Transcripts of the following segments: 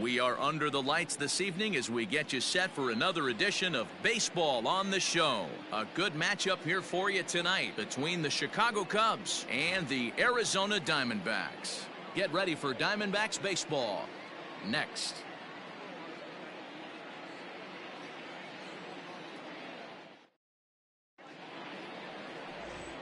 We are under the lights this evening as we get you set for another edition of Baseball on the Show. A good matchup here for you tonight between the Chicago Cubs and the Arizona Diamondbacks. Get ready for Diamondbacks baseball next.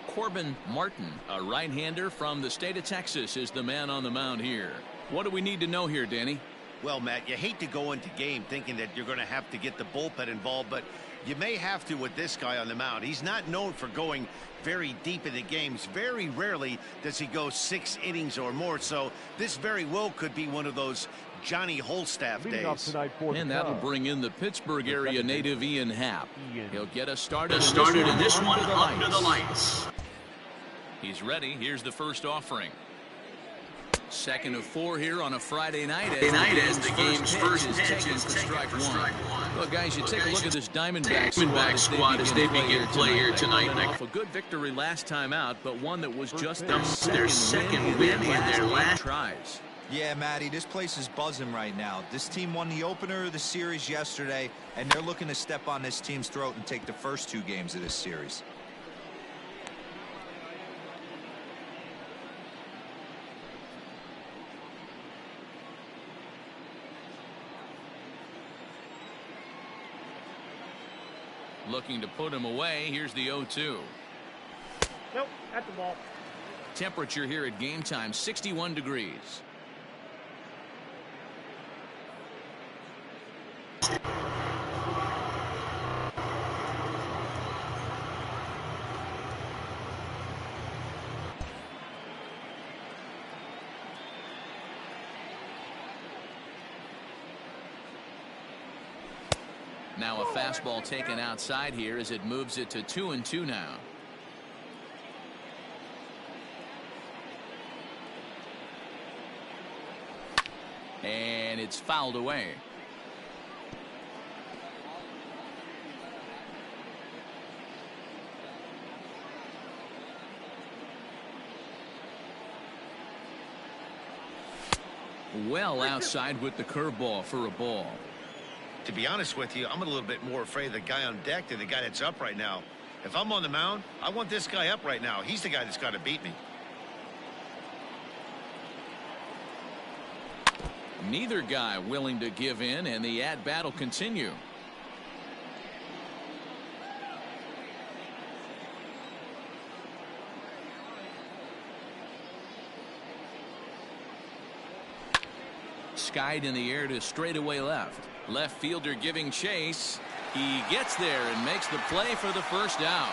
Corbin Martin, a right-hander from the state of Texas, is the man on the mound here. What do we need to know here, Danny? Well, Matt, you hate to go into game thinking that you're going to have to get the bullpen involved, but you may have to with this guy on the mound. He's not known for going very deep into games. Very rarely does he go 6 innings or more, so this very well could be one of those Johnny Holstaff days. And that'll bring in the Pittsburgh area native Ian Happ. He'll get us started in this one under the lights. He's ready. Here's the first offering. Second of 4 here on a Friday night as the game's first pitch is taken for strike one. Well, guys, you take a look at this Diamondback squad as they begin play here tonight. Off a good victory last time out, but one that was just their second win in their last tries. Yeah, Matty, this place is buzzing right now. This team won the opener of the series yesterday, and they're looking to step on this team's throat and take the first 2 games of this series. Looking to put him away. Here's the 0-2. Nope, at the ball. Temperature here at game time, 61 degrees. Now a fastball taken outside here as it moves it to 2-2 now. And it's fouled away. Well outside with the curveball for a ball. To be honest with you, I'm a little bit more afraid of the guy on deck than the guy that's up right now. If I'm on the mound, I want this guy up right now. He's the guy that's got to beat me. Neither guy willing to give in, and the at-bat will continue. Skied in the air to straightaway left. Left fielder giving chase. He gets there and makes the play for the first out.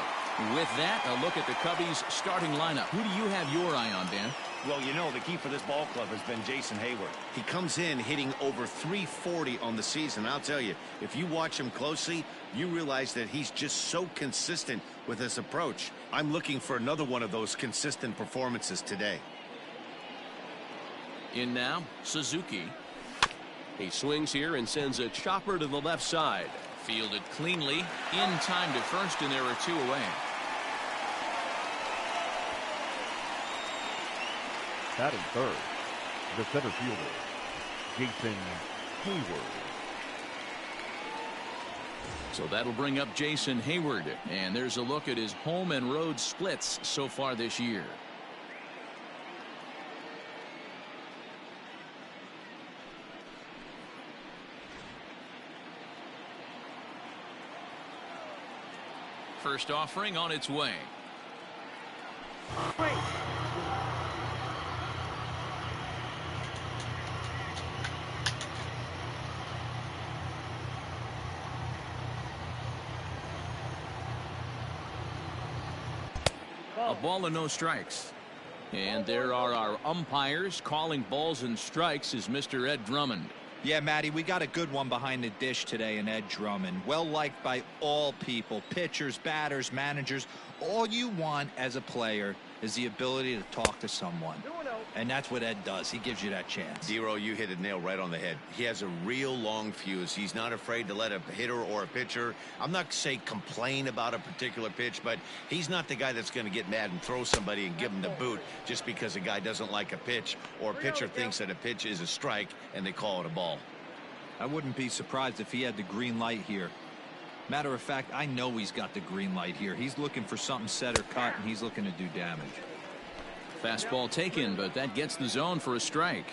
With that, a look at the Cubbies starting lineup. Who do you have your eye on, Dan? Well, you know, the key for this ball club has been Jason Hayward. He comes in hitting over 340 on the season. I'll tell you, if you watch him closely, you realize that he's just so consistent with his approach. I'm looking for another one of those consistent performances today. In now, Suzuki. He swings here and sends a chopper to the left side. Fielded cleanly, in time to first, and there are 2 away. Batting third, the center fielder, Jason Hayward. So that'll bring up Jason Hayward, and there's a look at his home and road splits so far this year. First offering on its way. A ball and no strikes. And there are our umpires calling balls and strikes is Mr. Ed Drummond. Yeah, Matty, we got a good one behind the dish today in Ed Drummond. Well liked by all people, pitchers, batters, managers. All you want as a player is the ability to talk to someone. And that's what Ed does. He gives you that chance. Zero, you hit a nail right on the head. He has a real long fuse. He's not afraid to let a hitter or a pitcher, I'm not say complain about a particular pitch, but he's not the guy that's going to get mad and throw somebody and give him the boot just because a guy doesn't like a pitch or a pitcher thinks that a pitch is a strike and they call it a ball. I wouldn't be surprised if he had the green light here. Matter of fact, I know he's got the green light here. He's looking for something set or cut, and he's looking to do damage. Fastball taken, but that gets the zone for a strike.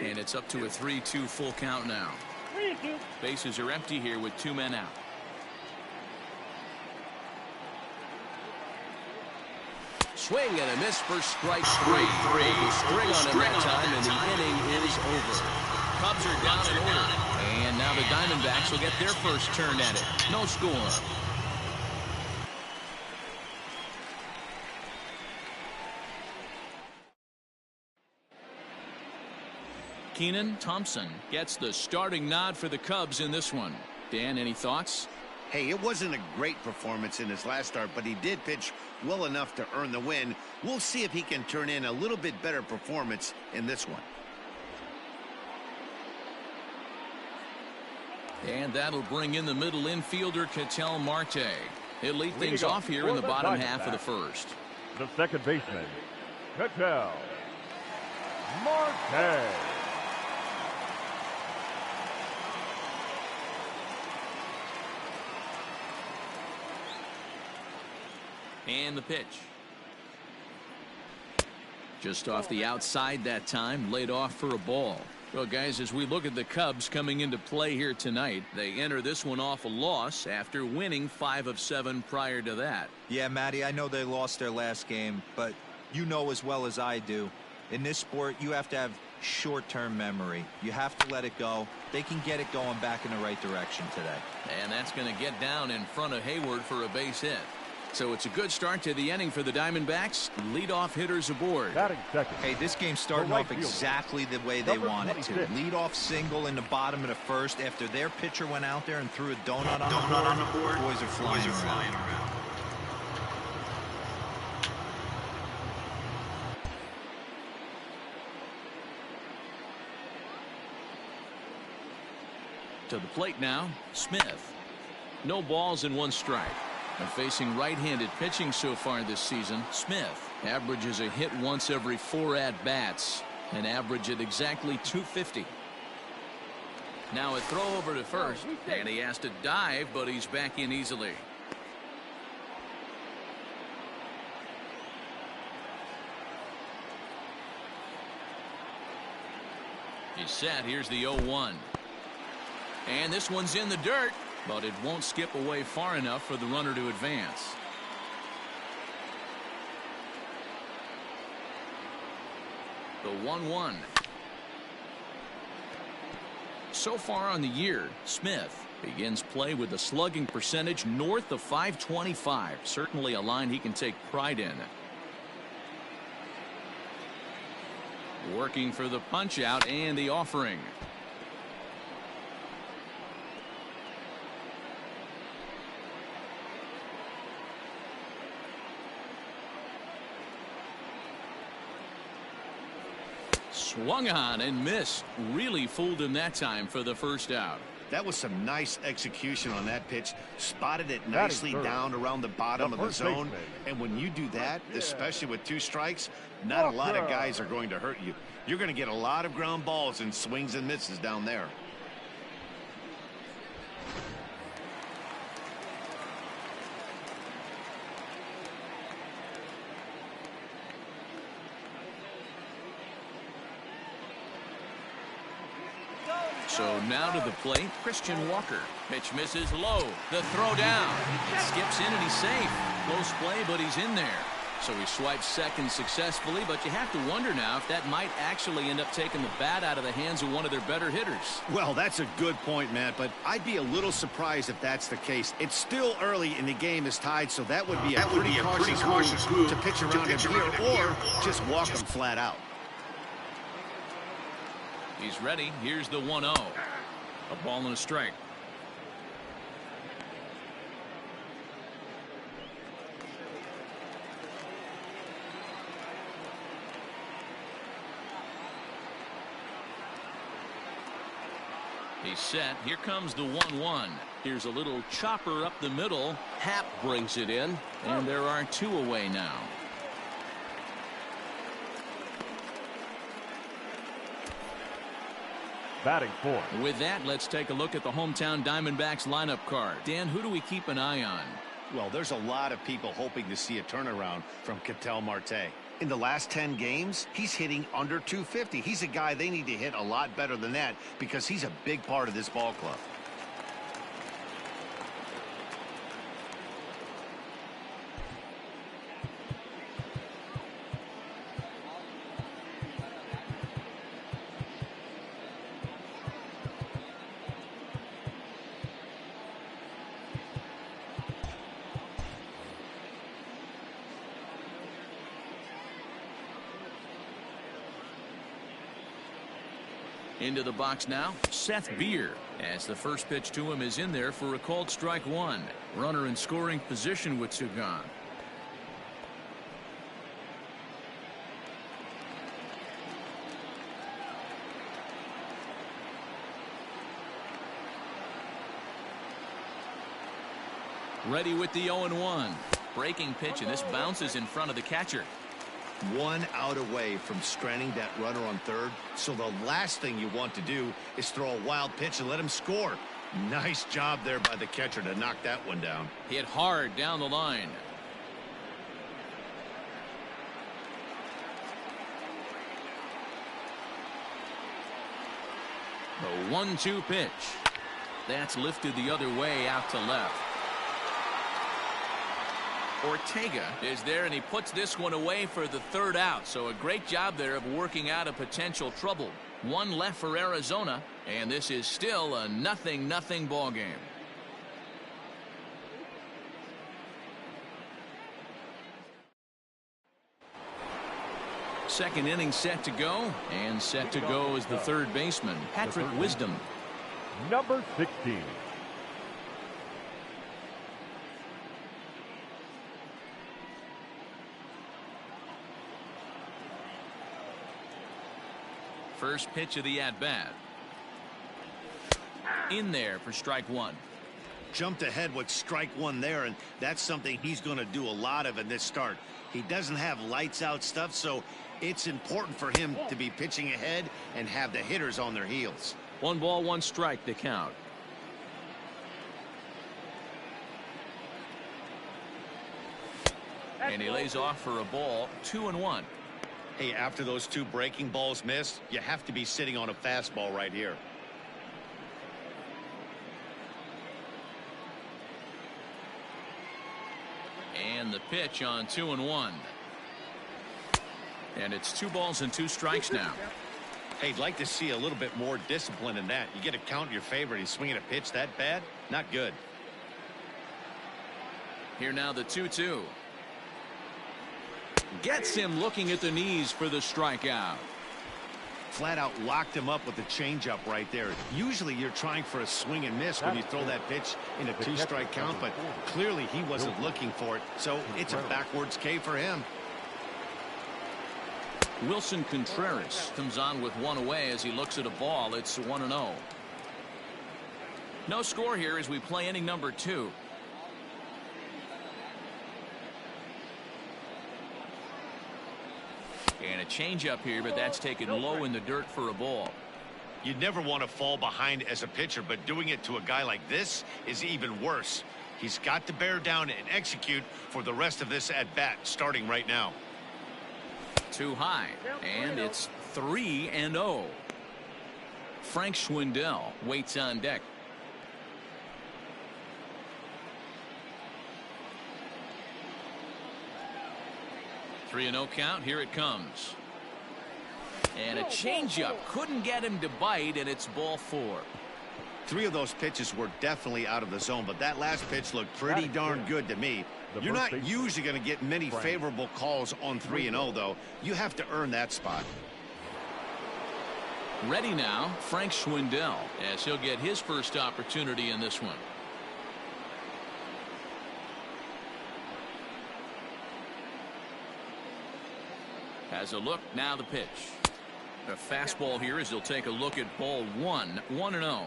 And it's up to a 3-2 full count now. Bases are empty here with 2 men out. Swing and a miss for strike three. The string on him that time, and the inning is over. Cubs are down in order. And now the Diamondbacks will get their first turn at it. No score. Thompson gets the starting nod for the Cubs in this one. Dan, any thoughts? Hey, it wasn't a great performance in his last start, but he did pitch well enough to earn the win. We'll see if he can turn in a little bit better performance in this one. And that'll bring in the middle infielder, Ketel Marte. He'll lead things off here in the bottom half of the first. The second baseman, Ketel Marte. And the pitch. Just off the outside that time, laid off for a ball. Well, guys, as we look at the Cubs coming into play here tonight, they enter this one off a loss after winning 5 of 7 prior to that. Yeah, Matty, I know they lost their last game, but you know as well as I do, in this sport, you have to have short-term memory. You have to let it go. They can get it going back in the right direction today. And that's going to get down in front of Hayward for a base hit. So it's a good start to the inning for the Diamondbacks. Leadoff hitters aboard. Hey, this game's starting off exactly the way they want it to. Leadoff single in the bottom of the first after their pitcher went out there and threw a donut on the board. Boys are flying around. To the plate now, Smith. No balls and 1 strike. And facing right-handed pitching so far this season, Smith averages a hit once every 4 at-bats, an average at exactly 250. Now a throw over to first, and he has to dive, but he's back in easily. He's set. Here's the 0-1. And this one's in the dirt, but it won't skip away far enough for the runner to advance. The 1-1. So far on the year, Smith begins play with a slugging percentage north of .525. Certainly a line he can take pride in. Working for the punch out and the offering. Swung on and missed. Really fooled him that time for the first out. That was some nice execution on that pitch. Spotted it nicely down around the bottom of the zone. And when you do that, especially with 2 strikes, not a lot of guys are going to hurt you. You're going to get a lot of ground balls and swings and misses down there. So now to the plate, Christian Walker. Pitch misses low. The throw down. It skips in and he's safe. Close play, but he's in there. So he swipes second successfully, but you have to wonder now if that might actually end up taking the bat out of the hands of one of their better hitters. Well, that's a good point, Matt, but I'd be a little surprised if that's the case. It's still early and the game is tied, so that would be a pretty cautious move to pitch around him here or just walk him flat out. He's ready. Here's the 1-0. A ball and a strike. He's set. Here comes the 1-1. Here's a little chopper up the middle. Happ brings it in. And there are 2 away now. batting fourth. With that, let's take a look at the hometown Diamondbacks lineup card. Dan, who do we keep an eye on? Well, there's a lot of people hoping to see a turnaround from Ketel Marte. In the last 10 games, he's hitting under 250. He's a guy they need to hit a lot better than that because he's a big part of this ball club. Into the box now, Seth Beer, as the first pitch to him is in there for a called strike one. Runner in scoring position with two gone. Ready with the 0-1. Breaking pitch, and this bounces in front of the catcher. 1 out away from stranding that runner on third. So the last thing you want to do is throw a wild pitch and let him score. Nice job there by the catcher to knock that one down. Hit hard down the line. The 1-2 pitch. That's lifted the other way out to left. Ortega is there, and he puts this one away for the third out. So a great job there of working out a potential trouble. One left for Arizona, and this is still a 0-0 ball game. Second inning set to go, and set to go is the third baseman, Patrick Wisdom. Number 16. First pitch of the at-bat. In there for strike one. Jumped ahead with strike one there, and that's something he's going to do a lot of in this start. He doesn't have lights out stuff, so it's important for him to be pitching ahead and have the hitters on their heels. 1 ball, 1 strike to count. And he lays off for a ball, 2-1. Hey, after those 2 breaking balls missed, you have to be sitting on a fastball right here. And the pitch on 2-1. And it's 2 balls and 2 strikes now. Hey, I'd like to see a little bit more discipline in that. You get a count in your favor, and he's swinging a pitch that bad? Not good. Here now the 2-2. Gets him looking at the knees for the strikeout. Flat out locked him up with the changeup right there. Usually you're trying for a swing and miss when you throw that pitch in a 2-strike count, but clearly he wasn't looking for it, so it's a backwards K for him. Wilson Contreras comes on with 1 away as he looks at a ball. It's 1-0. No score here as we play inning number 2. And a changeup here, but that's taken low in the dirt for a ball. You'd never want to fall behind as a pitcher, but doing it to a guy like this is even worse. He's got to bear down and execute for the rest of this at bat, starting right now. Too high, and it's 3-0. Frank Schwindel waits on deck. 3-0 count. Here it comes. And a changeup couldn't get him to bite, and it's ball 4. 3 of those pitches were definitely out of the zone, but that last pitch looked pretty darn good to me. You're not usually going to get many favorable calls on 3-0, though. You have to earn that spot. Ready now, Frank Schwindel, as he'll get his first opportunity in this one. Has a look, now the pitch. A fastball here as he'll take a look at ball 1, 1-0.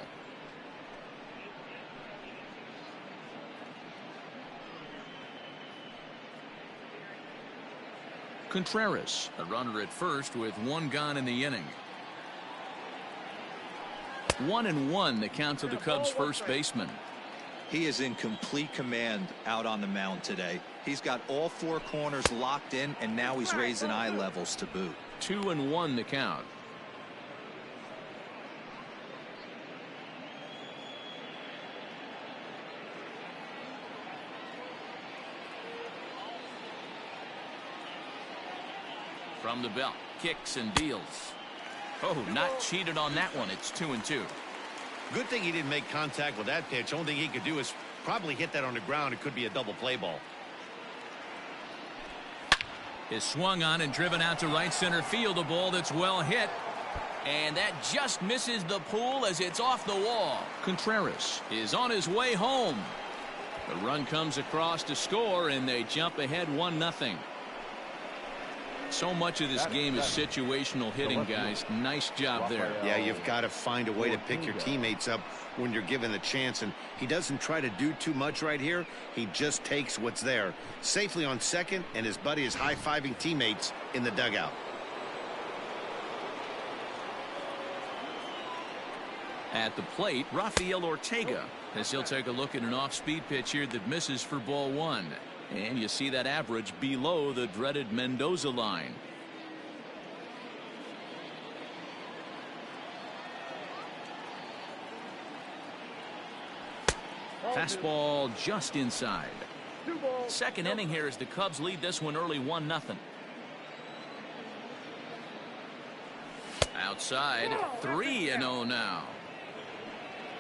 Contreras, a runner at first with 1 gone in the inning. 1-1 the count to the Cubs first baseman. He is in complete command out on the mound today. He's got all four corners locked in, and now he's raising eye levels to boot. 2-1 the count. From the belt, kicks and deals. Oh, not cheated on that one. It's 2-2. Good thing he didn't make contact with that pitch. Only thing he could do is probably hit that on the ground. It could be a double play ball. Is swung on and driven out to right center field. A ball that's well hit. And that just misses the pool as it's off the wall. Contreras is on his way home. The run comes across to score, and they jump ahead 1-0. So much of this game is situational hitting, guys. Nice job there. Yeah, you've got to find a way to pick your teammates up when you're given the chance, and he doesn't try to do too much right here. He just takes what's there. Safely on second, and his buddy is high-fiving teammates in the dugout. At the plate, Rafael Ortega, as he'll take a look at an off-speed pitch here that misses for ball one. And you see that average below the dreaded Mendoza line. Fastball just inside. Second inning here as the Cubs lead this one early 1-0. Outside, 3-0 now.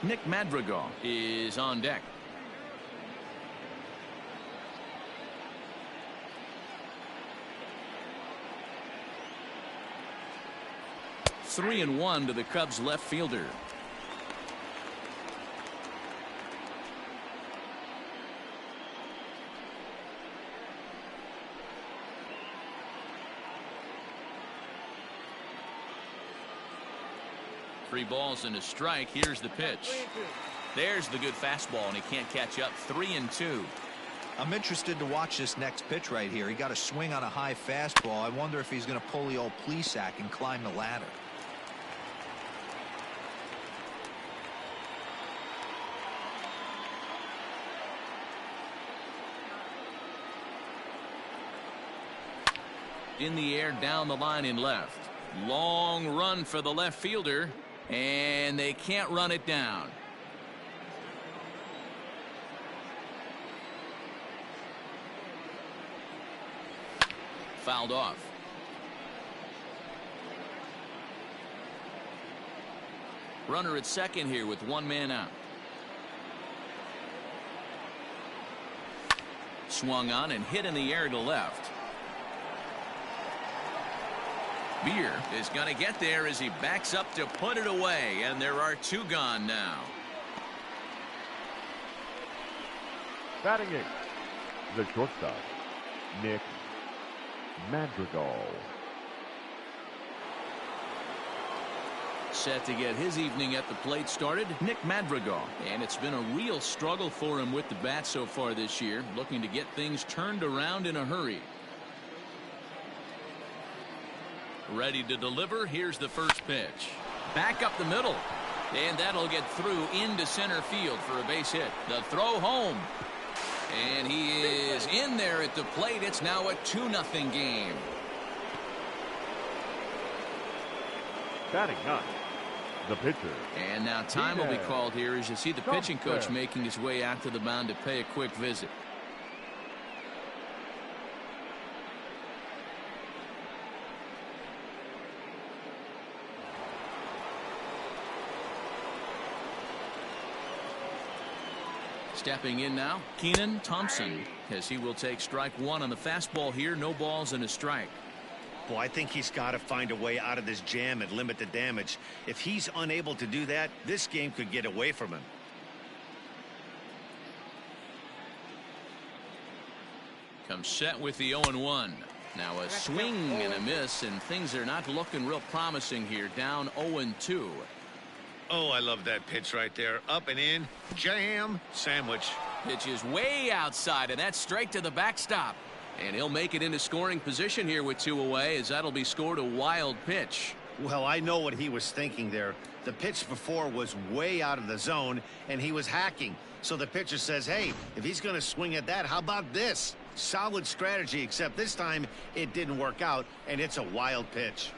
Nick Madrigal is on deck. Three and 1 to the Cubs left fielder. Three balls and a strike. Here's the pitch. There's the good fastball, and he can't catch up. 3-2. I'm interested to watch this next pitch right here. He got a swing on a high fastball. I wonder if he's going to pull the old Plesac and climb the ladder. In the air, down the line in left. Long run for the left fielder, and they can't run it down. Fouled off. Runner at second here with one man out. Swung on and hit in the air to left. Beer is going to get there as he backs up to put it away, and there are two gone now. Batting eighth, the shortstop, Nick Madrigal. Set to get his evening at the plate started, Nick Madrigal. And it's been a real struggle for him with the bat so far this year, looking to get things turned around in a hurry. Ready to deliver. Here's the first pitch. Back up the middle. And that'll get through into center field for a base hit. The throw home. And he is in there at the plate. It's now a 2-0 game. Batting ninth, the pitcher. And now time will be called here as you see the pitching coach making his way out to the mound to pay a quick visit. Stepping in now, Thompson, as he will take strike one on the fastball here. No balls and a strike. Well, I think he's got to find a way out of this jam and limit the damage. If he's unable to do that, this game could get away from him. Comes set with the 0-1. Now a swing and a miss, and things are not looking real promising here. Down 0-2. Oh, I love that pitch right there. Up and in, jam, sandwich. Pitch is way outside, and that's straight to the backstop. And he'll make it into scoring position here with two away, as that'll be scored a wild pitch. Well, I know what he was thinking there. The pitch before was way out of the zone, and he was hacking. So the pitcher says, hey, if he's going to swing at that, how about this? Solid strategy, except this time it didn't work out, and it's a wild pitch.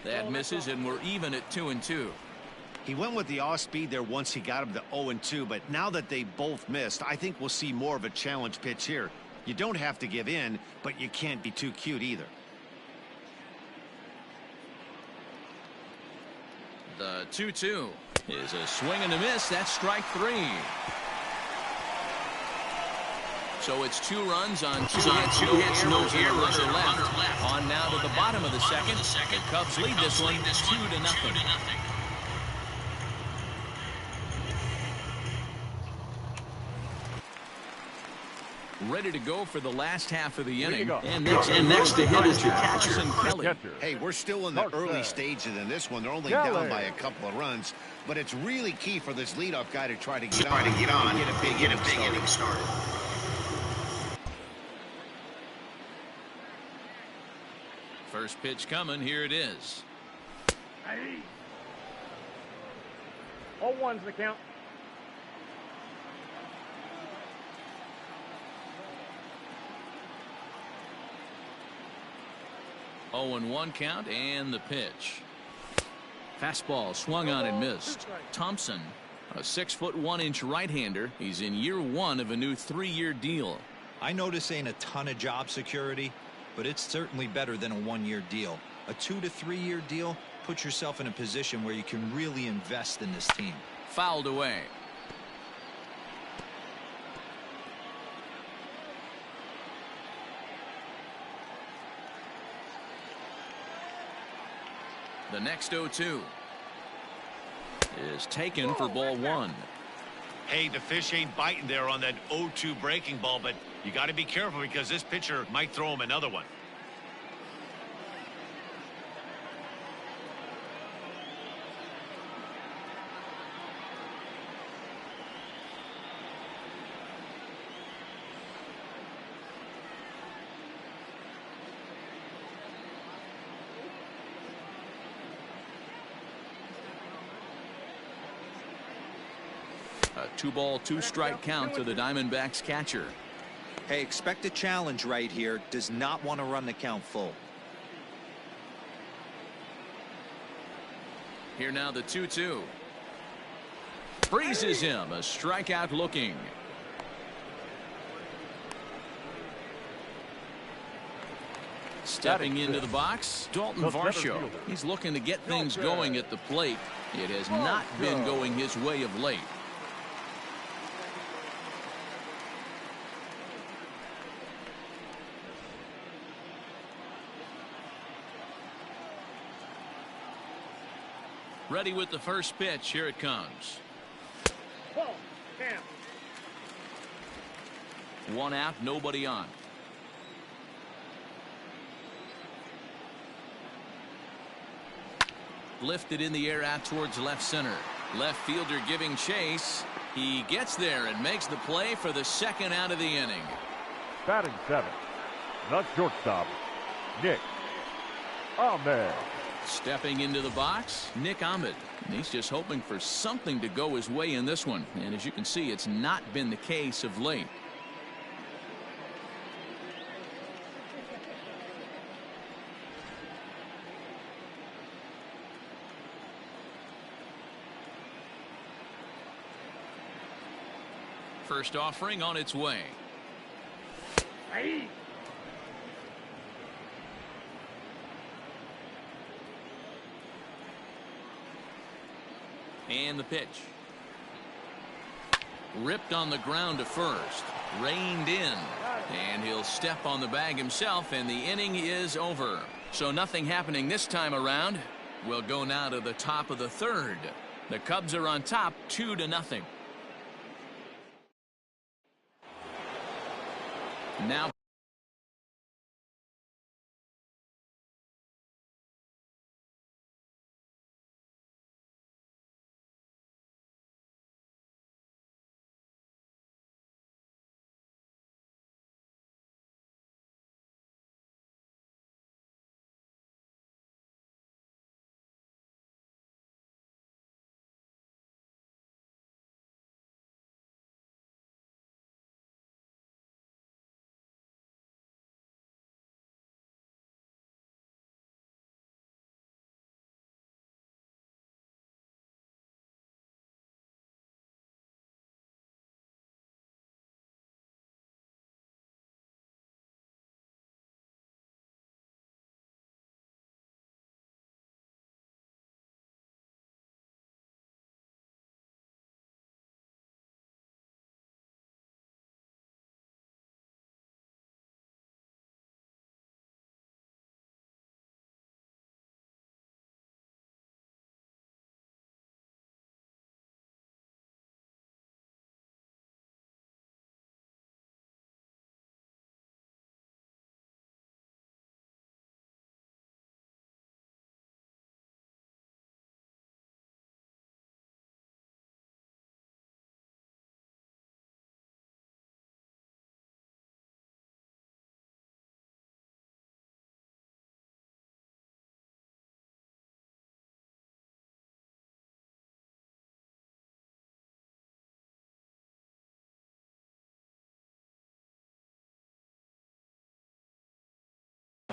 That misses, and we're even at 2-2. He went with the off speed there once he got him to 0-2, but now that they both missed, I think we'll see more of a challenge pitch here. You don't have to give in, but you can't be too cute either. The 2-2 is a swing and a miss. That's strike 3. So it's 2 runs on 2 hits, no errors, and a runner left. On now to the bottom of the second. The Cubs lead this one 2-0. Ready to go for the last half of the inning. And next to hit is the catcher, Kelly. Hey, we're still in the early stages in this one. They're only down by a couple of runs, but it's really key for this leadoff guy to try to get on and get a big inning started. First pitch coming. Here it is. 0-1's the count. Oh, 0-1 count, and the pitch. Fastball swung on and missed. Thompson, a 6'1" right-hander. He's in year 1 of a new 3-year deal. I know this ain't a ton of job security, but it's certainly better than a 1-year deal. A 2 to 3 year deal puts yourself in a position where you can really invest in this team. Fouled away. The next 0-2 is taken for ball 1. Hey, the fish ain't biting there on that 0-2 breaking ball, but you got to be careful because this pitcher might throw him another one. A 2-ball, 2-strike count to the Diamondbacks catcher. Hey, expect a challenge right here. Does not want to run the count full. Here now the 2-2. Freezes him. A strikeout looking. Stepping into the box, Dalton Varsho. He's looking to get things going at the plate. It has not been going his way of late. Ready with the first pitch. Here it comes. 1 out, nobody on. Lifted in the air out towards left center. Left fielder giving chase. He gets there and makes the play for the 2nd out of the inning. Batting 7th, the shortstop, Nick Ahmed. Stepping into the box, Nick Ahmed. And he's just hoping for something to go his way in this one. And as you can see, it's not been the case of late. First offering on its way. And the pitch. Ripped on the ground to first. Reined in. And he'll step on the bag himself, and the inning is over. So nothing happening this time around. We'll go now to the top of the 3rd. The Cubs are on top 2-0. Now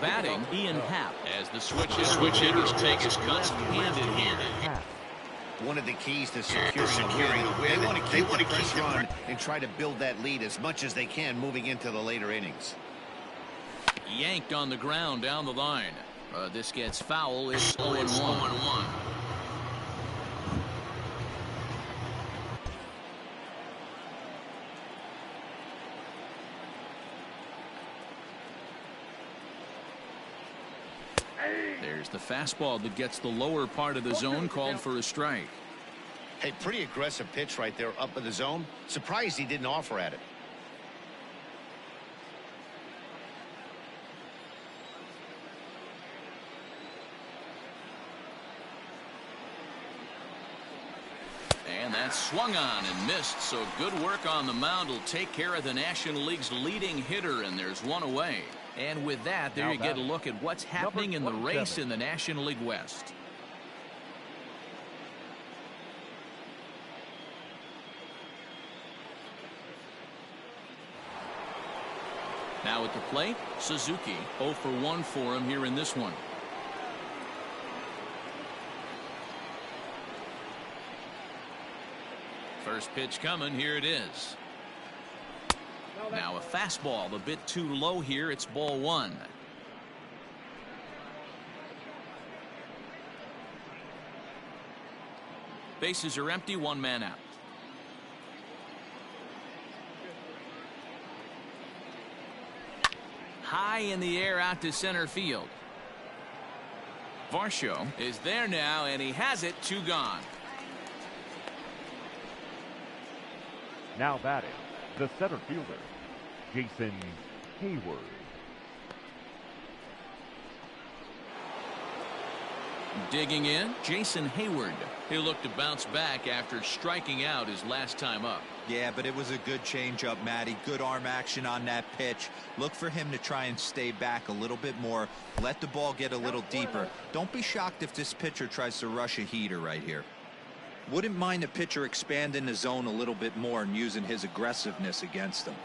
Batting, Ian Happ, as the switch hitters take his left-handed here. One of the keys to securing a win. They want to keep the pressure on and try to build that lead as much as they can moving into the later innings. Yanked on the ground down the line. This gets foul. It's 0-1. There's the fastball that gets the lower part of the zone, called for a strike. Hey, pretty aggressive pitch right there up in the zone. Surprised he didn't offer at it. And that's swung on and missed, so good work on the mound will take care of the National League's leading hitter, and there's one away. And with that, there you get a look at what's happening in the race in the National League West. Now at the plate, Suzuki. 0 for 1 for him here in this one. First pitch coming. Here it is. Now a fastball a bit too low here. It's ball 1. Bases are empty. 1 man out. High in the air out to center field. Varsho is there now, and he has it. 2 gone. Now batting, the center fielder, Jason Hayward. Digging in, Jason Hayward. He'll look to bounce back after striking out his last time up. Yeah, but it was a good changeup, Matty. Good arm action on that pitch. Look for him to try and stay back a little bit more. Let the ball get a little deeper. Don't be shocked if this pitcher tries to rush a heater right here. Wouldn't mind a pitcher expanding the zone a little bit more and using his aggressiveness against them.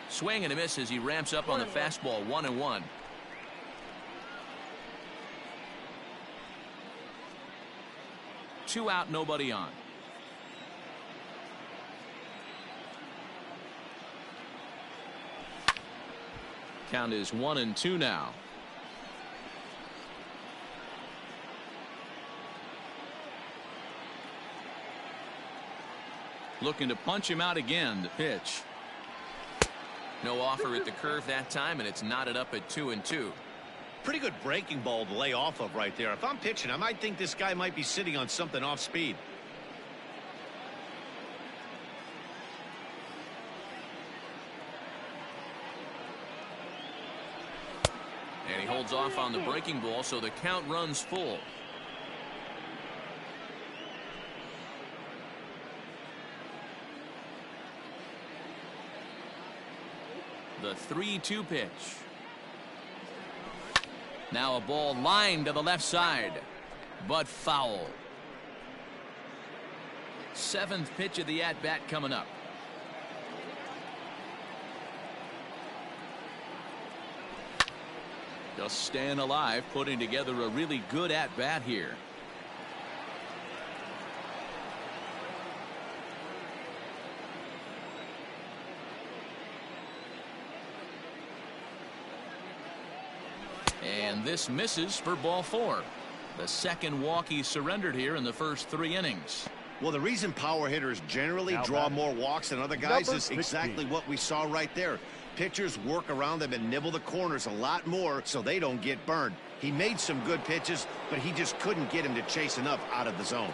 Swing and a miss as he ramps up on the fastball. 1-1. Two out, nobody on. Count is 1-2 now. Looking to punch him out again. The pitch. No offer at the curve that time, and it's knotted up at 2-2. Pretty good breaking ball to lay off of right there. If I'm pitching, I might think this guy might be sitting on something off speed. And he holds off on the breaking ball, so the count runs full. The 3-2 pitch. Now a ball lined to the left side, but foul. 7th pitch of the at-bat coming up. Just staying alive, putting together a really good at-bat here. And this misses for ball 4. The second walk he surrendered here in the first 3 innings. Well, the reason power hitters generally draw more walks than other guys is exactly what we saw right there. Pitchers work around them and nibble the corners a lot more so they don't get burned. He made some good pitches, but he just couldn't get him to chase enough out of the zone.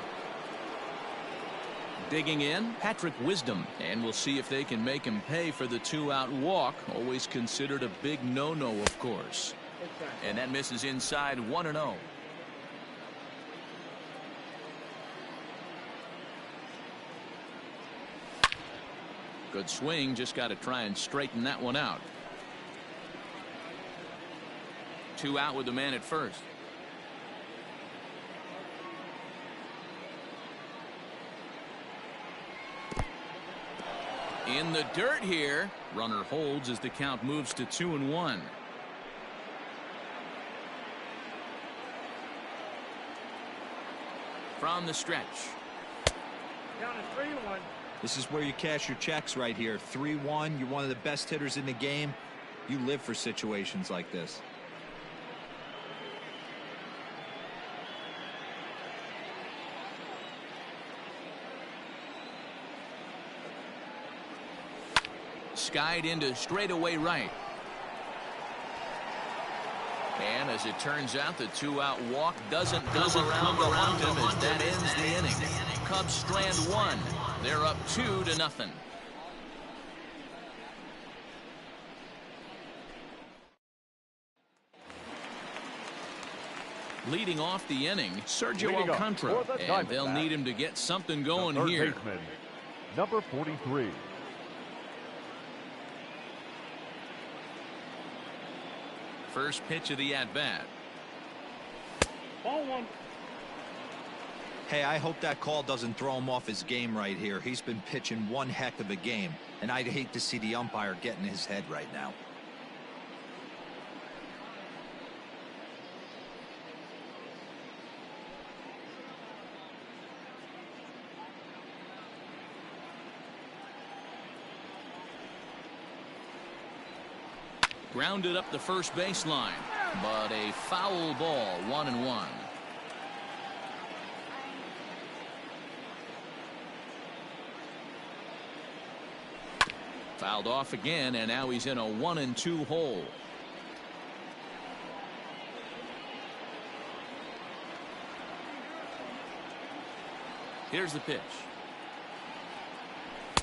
Digging in, Patrick Wisdom, and we'll see if they can make him pay for the 2-out walk. Always considered a big no-no, of course. And that misses inside. 1-0. Good swing, just got to try and straighten that one out. 2 out with the man at first. In the dirt here. Runner holds as the count moves to 2-1. From the stretch. Down to 3-1. This is where you cash your checks right here. 3-1. You're one of the best hitters in the game. You live for situations like this. Skied into straightaway right. And as it turns out, the 2-out walk doesn't come around to haunt him as that ends the inning. Cubs strand 1. They're up 2-0. Leading off the inning, Sergio Alcantara, and they'll need him to get something going here. Baseman, number 43. First pitch of the at-bat. Ball 1. Hey, I hope that call doesn't throw him off his game right here. He's been pitching one heck of a game, and I'd hate to see the umpire get in his head right now. Grounded up the first baseline, but a foul ball, 1-1. Fouled off again, and now he's in a 1-2 hole. Here's the pitch.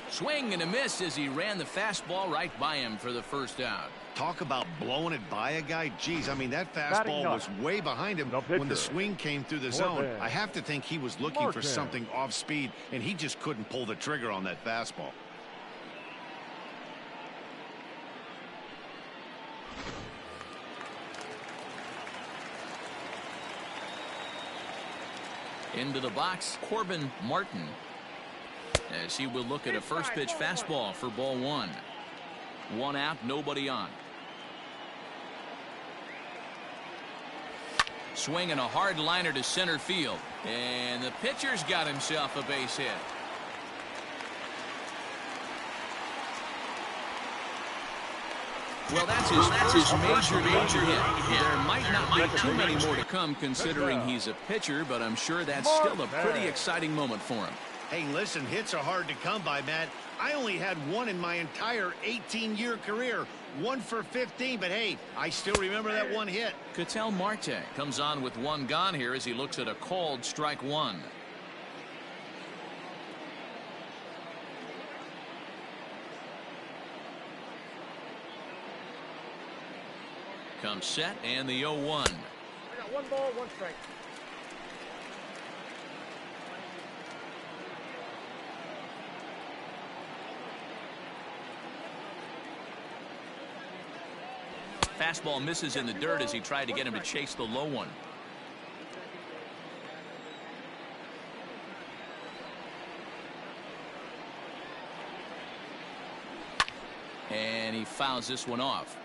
Swing and a miss as he ran the fastball right by him for the first out. Talk about blowing it by a guy. Geez, I mean, that fastball was way behind him when the swing came through the zone. I have to think he was looking for something off speed, and he just couldn't pull the trigger on that fastball. Into the box, Corbin Martin, as he will look at a first pitch fastball for ball 1. 1 out, nobody on. Swinging a hard liner to center field, and the pitcher's got himself a base hit. Well, that's his major hit. There might not be too many more to come considering he's a pitcher, but I'm sure that's still a pretty exciting moment for him. Hey, listen, hits are hard to come by, Matt. I only had one in my entire 18-year career. 1 for 15, but hey, I still remember that one hit. Ketel Marte comes on with 1 gone here as he looks at a called strike 1. Comes set and the 0-1. I got 1 ball, 1 strike. Fastball misses in the dirt as he tried to get him to chase the low one. And he fouls this one off.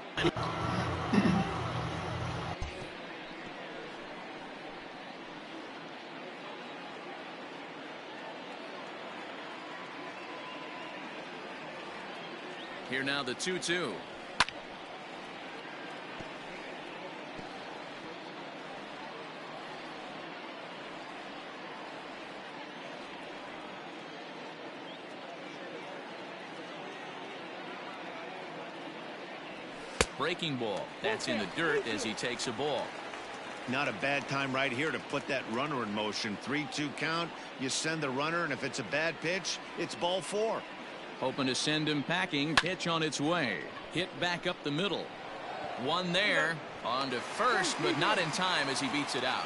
Here now the 2-2. Breaking ball. That's in the dirt as he takes a ball. Not a bad time right here to put that runner in motion. 3-2 count. You send the runner, and if it's a bad pitch, it's ball 4. Hoping to send him packing. Pitch on its way. Hit back up the middle. One there. On to first, but not in time as he beats it out.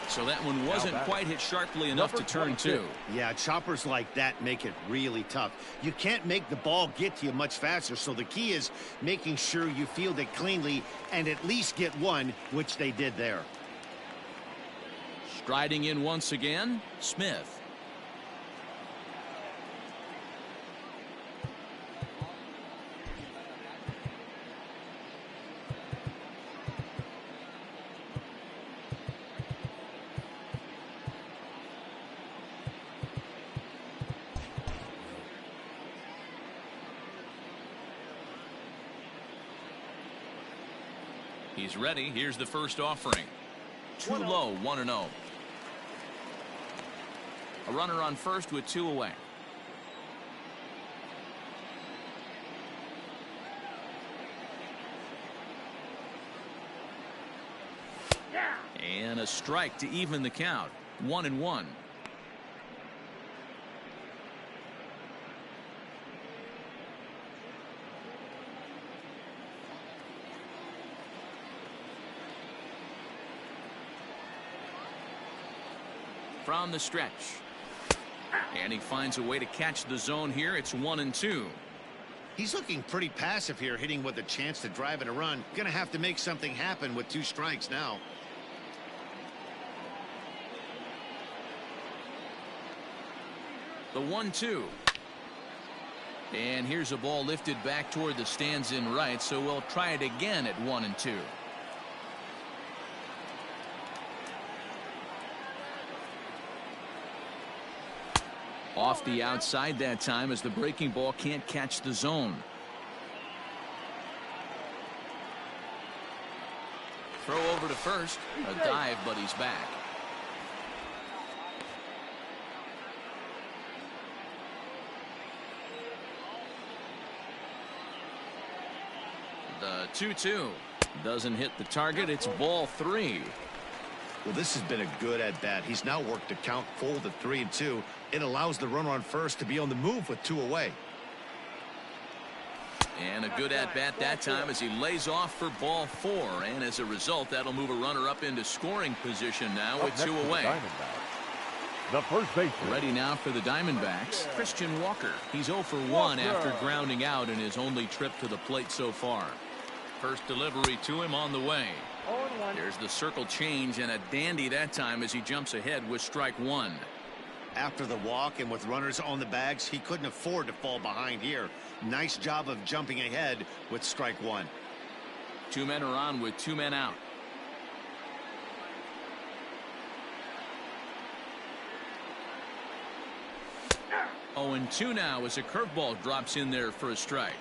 So that one wasn't quite hit sharply enough to turn 2. Yeah, choppers like that make it really tough. You can't make the ball get to you much faster, so the key is making sure you field it cleanly and at least get one, which they did there. Striding in once again, Smith. He's ready. Here's the first offering. Too low, 1-0. A runner on first with 2 away. And a strike to even the count. 1-1. From the stretch. And he finds a way to catch the zone here. It's 1-2. He's looking pretty passive here, hitting with a chance to drive in a run. Gonna have to make something happen with 2 strikes now. The 1-2. And here's a ball lifted back toward the stands in right, so we'll try it again at 1-2. Off the outside that time as the breaking ball can't catch the zone. Throw over to first. A dive, but he's back. The 2-2 doesn't hit the target. It's ball 3. Well, this has been a good at-bat. He's now worked the count full to 3-2. It allows the runner on first to be on the move with 2 away. And a good at-bat that time as he lays off for ball 4. And as a result, that'll move a runner up into scoring position now with 2 away. The first baseman. Ready now for the Diamondbacks, Christian Walker. He's 0 for 1 after grounding out in his only trip to the plate so far. First delivery to him on the way. There's the circle change, and a dandy that time as he jumps ahead with strike 1. After the walk and with runners on the bags, he couldn't afford to fall behind here. Nice job of jumping ahead with strike 1. 2 men are on with 2 men out. Oh, and 2 now as a curveball drops in there for a strike.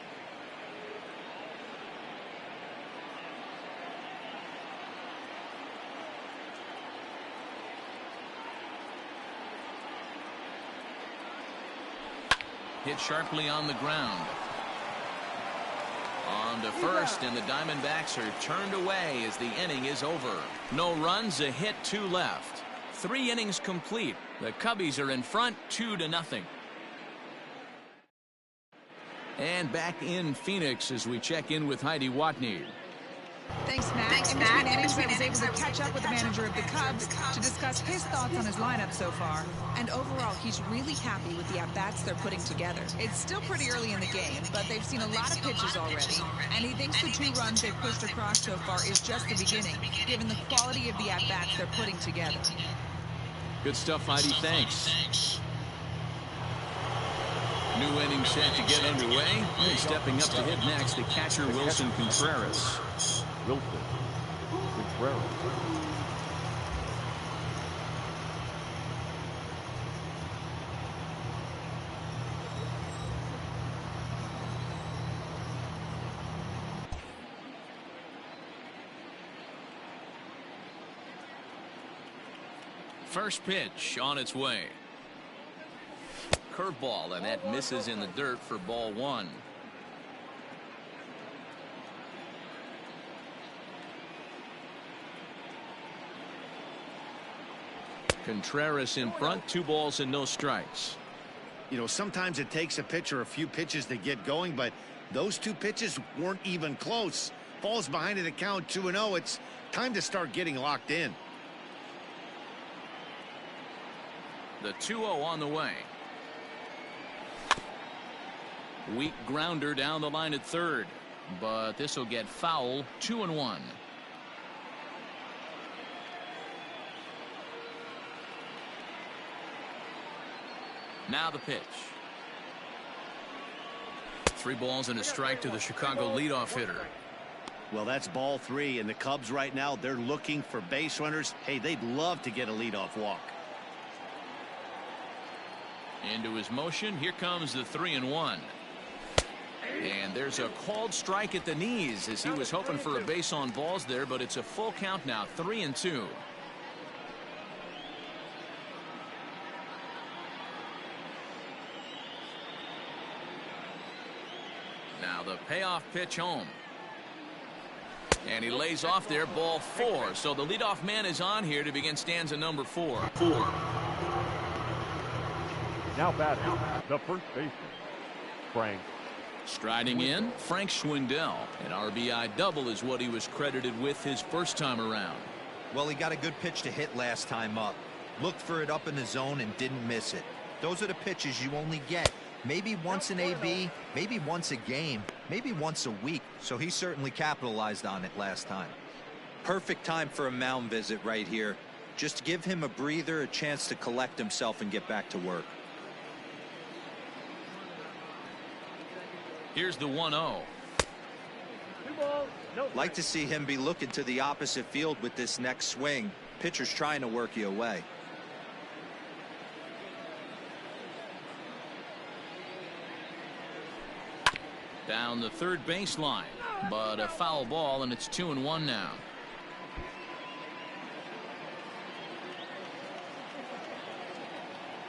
Hit sharply on the ground. On to first, and the Diamondbacks are turned away as the inning is over. No runs, a hit, 2 left. 3 innings complete. The Cubbies are in front 2-0. And back in Phoenix as we check in with Heidi Watney. Thanks, Matt. In between innings, I was able to catch up with the manager of the Cubs to discuss his thoughts on his lineup so far. And overall, he's really happy with the at-bats they're putting together. It's still pretty early in the game, but they've seen a lot of pitches already. And he thinks the 2 runs they've pushed across so far is just the beginning, given the quality of the at-bats they're putting together. Good stuff, Heidi. Thanks. New inning set to get underway. And stepping up to hit next, the catcher Wilson Contreras. First pitch on its way. Curveball, and that misses in the dirt for ball 1. Contreras in front, 2 balls and no strikes. You know, sometimes it takes a pitcher a few pitches to get going, but those 2 pitches weren't even close. Falls behind in the count 2-0. It's time to start getting locked in. The 2-0 on the way. Weak grounder down the line at third, but this will get foul. 2-1. Now the pitch. 3 balls and a strike to the Chicago leadoff hitter. Well, that's ball 3, and the Cubs right now, they're looking for base runners. Hey, they'd love to get a leadoff walk. Into his motion. Here comes the 3-1. And there's a called strike at the knees as he was hoping for a base on balls there, but it's a full count now, 3-2. Now the payoff pitch home. And he lays off there, ball 4. So the leadoff man is on here to begin stanza number 4. Now batting, the first baseman, Frank. Striding in, Frank Schwindel. An RBI double is what he was credited with his first time around. Well, he got a good pitch to hit last time up. Looked for it up in the zone and didn't miss it. Those are the pitches you only get. Maybe once an AB, maybe once a game, maybe once a week. So he certainly capitalized on it last time. Perfect time for a mound visit right here. Just to give him a breather, a chance to collect himself and get back to work. Here's the 1-0. Like to see him be looking to the opposite field with this next swing. Pitcher's trying to work you away. Down the third baseline, but a foul ball, and it's 2-1 now.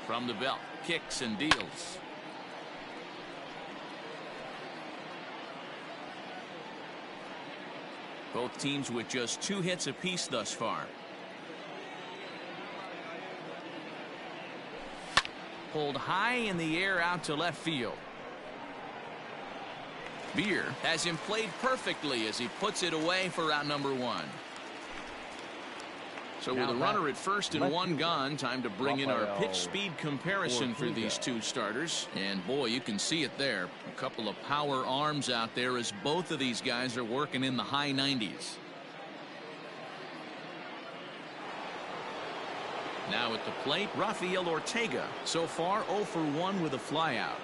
From the belt, kicks and deals. Both teams with just 2 hits apiece thus far. Pulled high in the air out to left field. Beer has him played perfectly as he puts it away for out number 1. So with a runner at first and 1 gone, time to bring in our pitch speed comparison for these 2 starters. And boy, you can see it there. A couple of power arms out there as both of these guys are working in the high 90s. Now at the plate, Rafael Ortega. So far 0 for 1 with a flyout.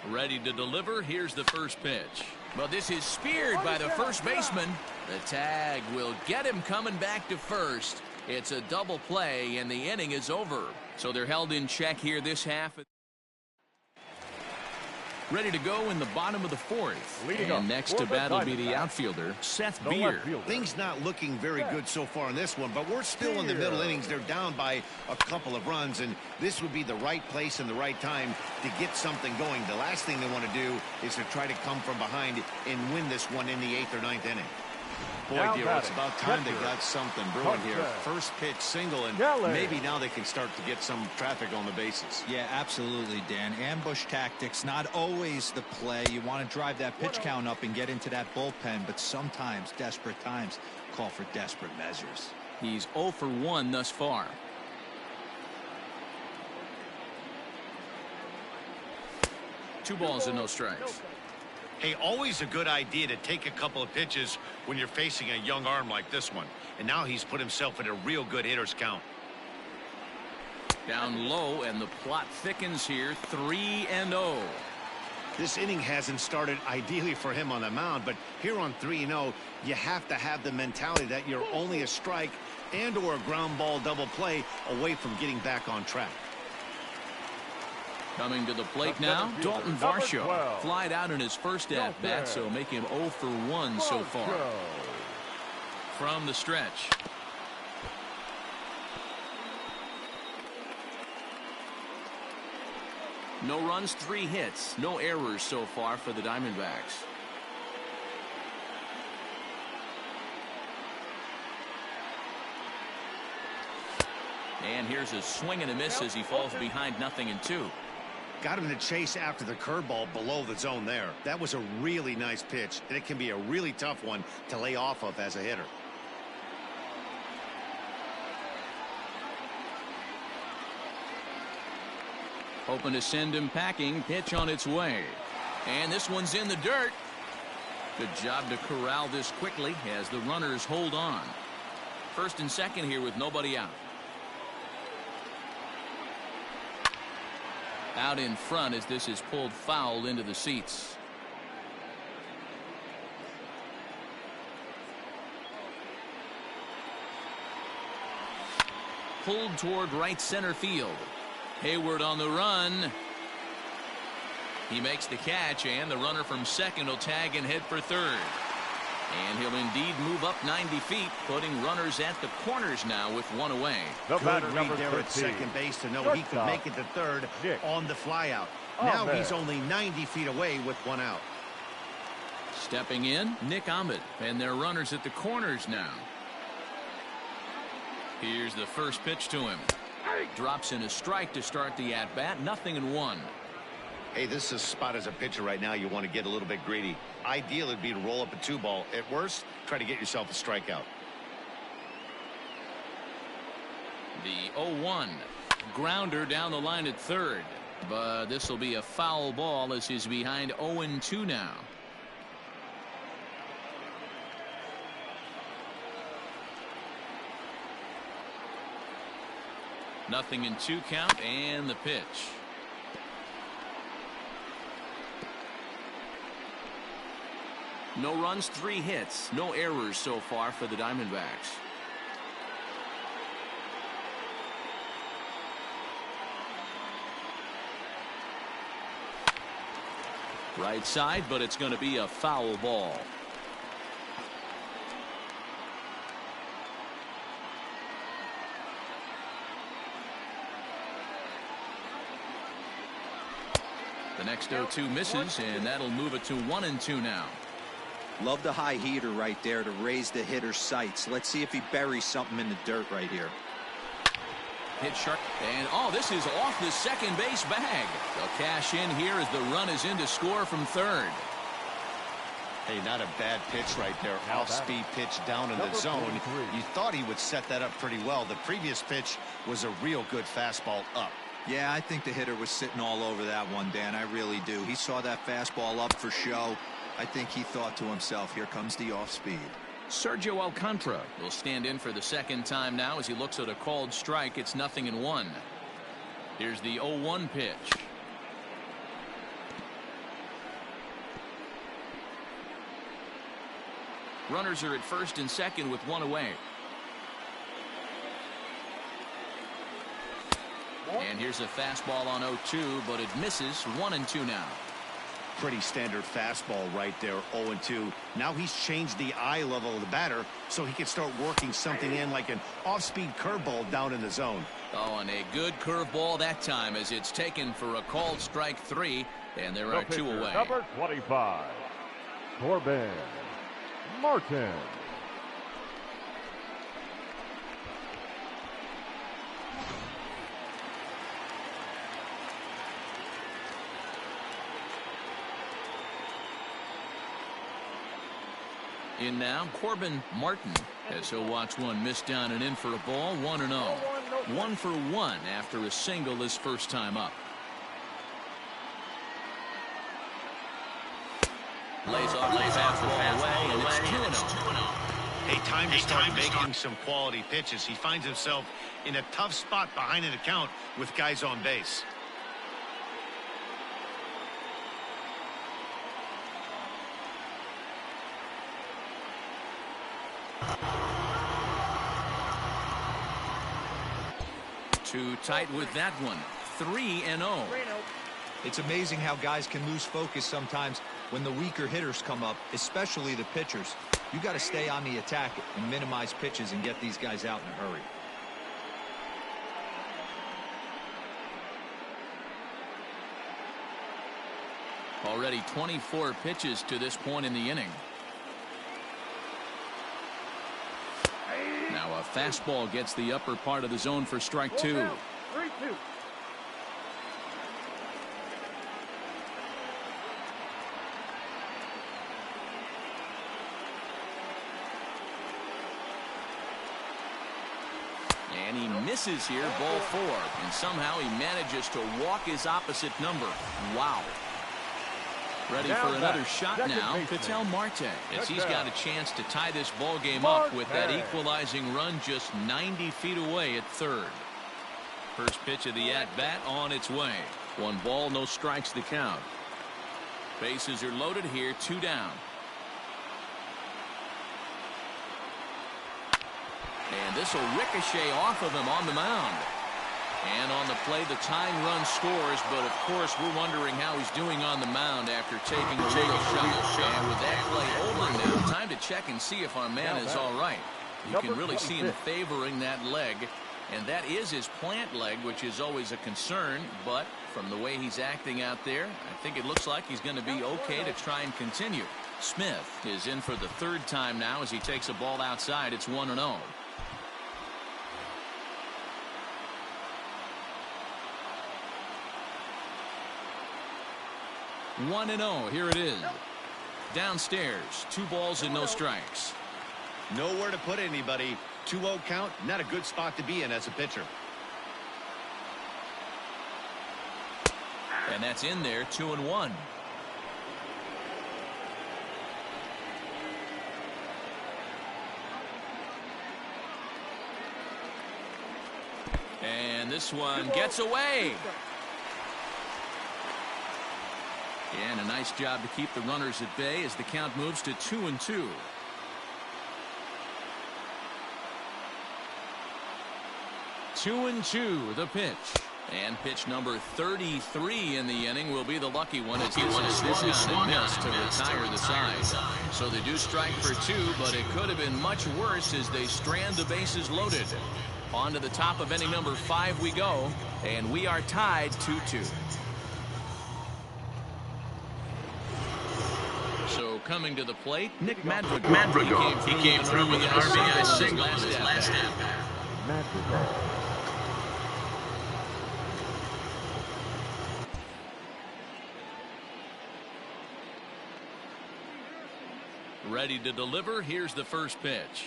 Ready to deliver. Here's the first pitch. Well, this is speared by the first baseman. The tag will get him coming back to first. It's a double play, and the inning is over. So they're held in check here this half. Ready to go in the bottom of the 4th. And next to bat will be the outfielder, Seth Beer. Things not looking very good so far in this one, but we're still in the middle innings. They're down by a couple of runs, and this would be the right place and the right time to get something going. The last thing they want to do is to try to come from behind and win this one in the 8th or 9th inning. Boy, dear, it's about time they got something brewing here. First pitch single, and maybe now they can start to get some traffic on the bases. Yeah, absolutely, Dan. Ambush tactics, not always the play. You want to drive that pitch count up and get into that bullpen, but sometimes desperate times call for desperate measures. He's 0 for 1 thus far. Two balls and no strikes. Hey, always a good idea to take a couple of pitches when you're facing a young arm like this one. And now he's put himself in a real good hitter's count. Down low, and the plot thickens here, 3-0. This inning hasn't started ideally for him on the mound, but here on 3-0, you have to have the mentality that you're only a strike and or a ground ball double play away from getting back on track. Coming to the plate now, Dalton Varsho. Flied out in his first at-bat, so make him 0 for 1 so far. From the stretch. No runs, 3 hits. No errors so far for the Diamondbacks. And here's a swing and a miss as he falls behind 0-2. Got him to chase after the curveball below the zone there. That was a really nice pitch, and it can be a really tough one to lay off of as a hitter. Hoping to send him packing. Pitch on its way. And this one's in the dirt. Good job to corral this quickly as the runners hold on. First and second here with nobody out. Out in front as this is pulled foul into the seats. Pulled toward right center field. Hayward on the run. He makes the catch, and the runner from second will tag and head for third. And he'll indeed move up 90 feet, putting runners at the corners now with one away. The Good batter, read number there 13. at second base to know he could Shortstop, make it to third Nick. on the flyout. Oh, Now man. he's only 90 feet away with one out. Stepping in, Nick Ahmed, and their runners at the corners now. Here's the first pitch to him. Drops in a strike to start the at-bat, 0-1. Hey, this is a spot as a pitcher right now you want to get a little bit greedy. Ideal would be to roll up a 2-ball. At worst, try to get yourself a strikeout. The 0-1. Grounder down the line at third. But this will be a foul ball as he's behind 0-2 now. Nothing in 2 count, and the pitch. No runs, 3 hits, no errors so far for the Diamondbacks. Right side, but it's going to be a foul ball. The next 0-2 misses, and that'll move it to 1-2 now. Love the high heater right there to raise the hitter's sights. Let's see if he buries something in the dirt right here. Hit sharp, and oh, this is off the second base bag. They'll cash in here as the run is in to score from third. Hey, not a bad pitch right there. Off-speed pitch down in the zone. You thought he would set that up pretty well. The previous pitch was a real good fastball up. Yeah, I think the hitter was sitting all over that one, Dan. I really do. He saw that fastball up for show. I think he thought to himself, here comes the off-speed. Sergio Alcantara will stand in for the second time now as he looks at a called strike. It's 0-1. Here's the 0-1 pitch. Runners are at first and second with one away. And here's a fastball on 0-2, but it misses. 1-2 now. Pretty standard fastball right there, 0-2. Now he's changed the eye level of the batter so he can start working something in like an off-speed curveball down in the zone. Oh, and a good curveball that time as it's taken for a called strike 3, and there are 2 away. Number 25, Corbin Martin. In now, Corbin Martin, as he'll watch one miss down and in for a ball. 1-0. 1 for 1 after a single his first time up. Lays off the fastball away, and it's 2-0. Hey, time to start making some quality pitches. He finds himself in a tough spot behind an account with guys on base. Too tight with that one. 3-0. It's amazing how guys can lose focus sometimes when the weaker hitters come up, especially the pitchers. You got to stay on the attack and minimize pitches and get these guys out in a hurry. Already 24 pitches to this point in the inning. Now a fastball gets the upper part of the zone for strike 2. 3-2. And he misses here, ball 4. And somehow he manages to walk his opposite number. Wow. Ready for another shot now, Ketel Marte, as he's got a chance to tie this ball game up with that equalizing run just 90 feet away at third. First pitch of the at-bat on its way. 1 ball, no strikes to count. Bases are loaded here, 2 down. And this will ricochet off of him on the mound. And on the play, the tying run scores, but of course we're wondering how he's doing on the mound after taking a real shot. And with that play over now, time to check and see if our man is all right. You can really see him favoring that leg, and that is his plant leg, which is always a concern, but from the way he's acting out there, I think it looks like he's going to be okay to try and continue. Smith is in for the third time now as he takes a ball outside. It's 1-0. 1-0. Here it is. Downstairs, 2 balls and no strikes. Nowhere to put anybody. 2-0 count, not a good spot to be in as a pitcher. And that's in there, 2-1. And this one gets away. And a nice job to keep the runners at bay as the count moves to 2-2. Two and two, the pitch. And pitch number 33 in the inning will be the lucky one as this is swung and missed to retire the side. So they do strike for 2, but it could have been much worse as they strand the bases loaded. On to the top of inning number 5 we go, and we are tied 2-2. So coming to the plate, Nick Madrigal. He came through with an RBI single in his last at-bat. Ready to deliver. Here's the first pitch.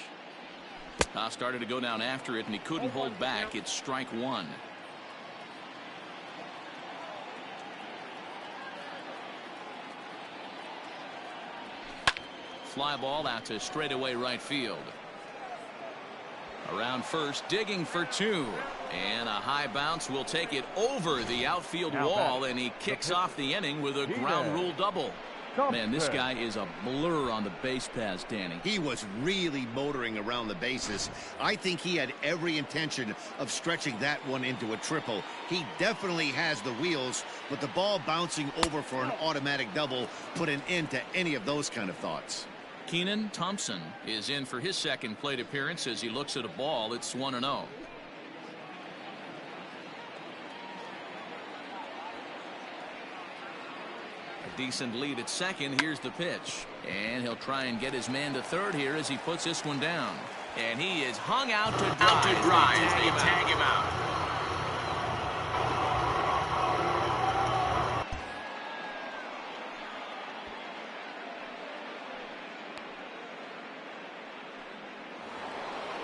Started to go down after it, and he couldn't hold back. It's strike 1. Fly ball out to straightaway right field. Around first, digging for 2. And a high bounce will take it over the outfield wall, and he kicks off the inning with a ground rule double. Man, this guy is a blur on the base paths, Danny. He was really motoring around the bases. I think he had every intention of stretching that one into a triple. He definitely has the wheels, but the ball bouncing over for an automatic double put an end to any of those kind of thoughts. Thompson is in for his second plate appearance as he looks at a ball. It's 1-0. Decent lead at second. Here's the pitch, and he'll try and get his man to third here as he puts this one down, and he is hung out to dry. They tag him out.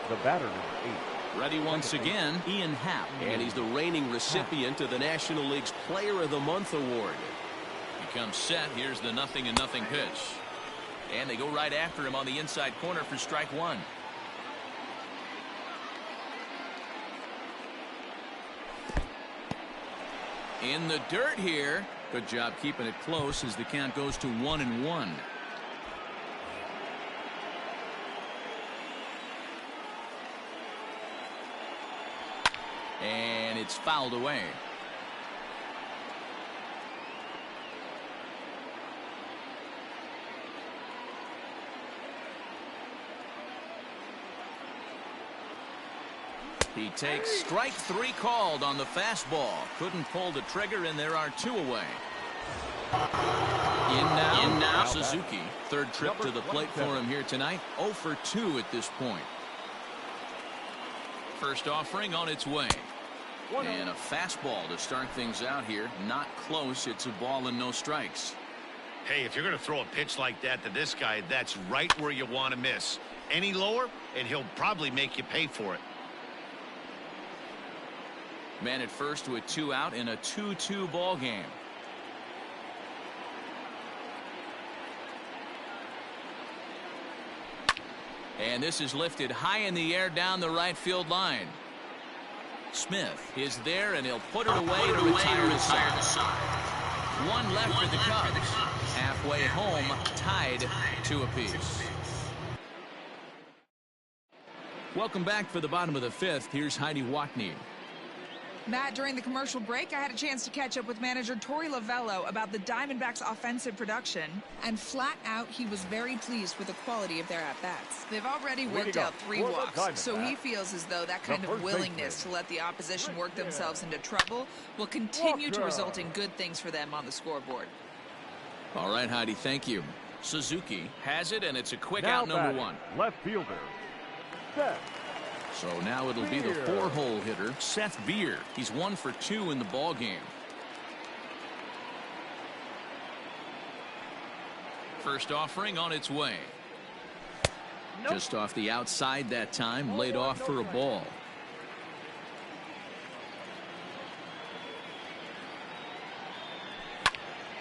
The batter, number 8. Ready once again, Ian Happ, and he's the reigning recipient of the National League's Player of the Month award. Comes set. Here's the 0-0 pitch, and they go right after him on the inside corner for strike 1. In the dirt here. Good job keeping it close as the count goes to 1-1. And it's fouled away. He takes strike 3 called on the fastball. Couldn't pull the trigger, and there are 2 away. In now. Suzuki. Third trip to the plate for him here tonight. 0 for 2 at this point. First offering on its way. And a fastball to start things out here. Not close. It's a ball and no strikes. Hey, if you're going to throw a pitch like that to this guy, that's right where you want to miss. Any lower, and he'll probably make you pay for it. Man at first with 2 out in a 2-2 ball game. And this is lifted high in the air down the right field line. Smith is there, and he'll put it away to retire the side. 1 left for the Cubs. Halfway home, tied 2 apiece. Welcome back for the bottom of the 5th. Here's Heidi Watney. Matt, during the commercial break, I had a chance to catch up with manager Torey Lovello about the Diamondbacks' offensive production, and flat out, he was very pleased with the quality of their at-bats. They've already worked out 3 walks, so he feels as though that kind of willingness to let the opposition work themselves into trouble will continue to result in good things for them on the scoreboard. All right, Heidi, thank you. Suzuki has it, and it's a quick out, number 1. Left fielder, Seth. So now it'll be the 4-hole hitter, Seth Beer. He's 1 for 2 in the ball game. First offering on its way. Just off the outside that time, laid off for a ball.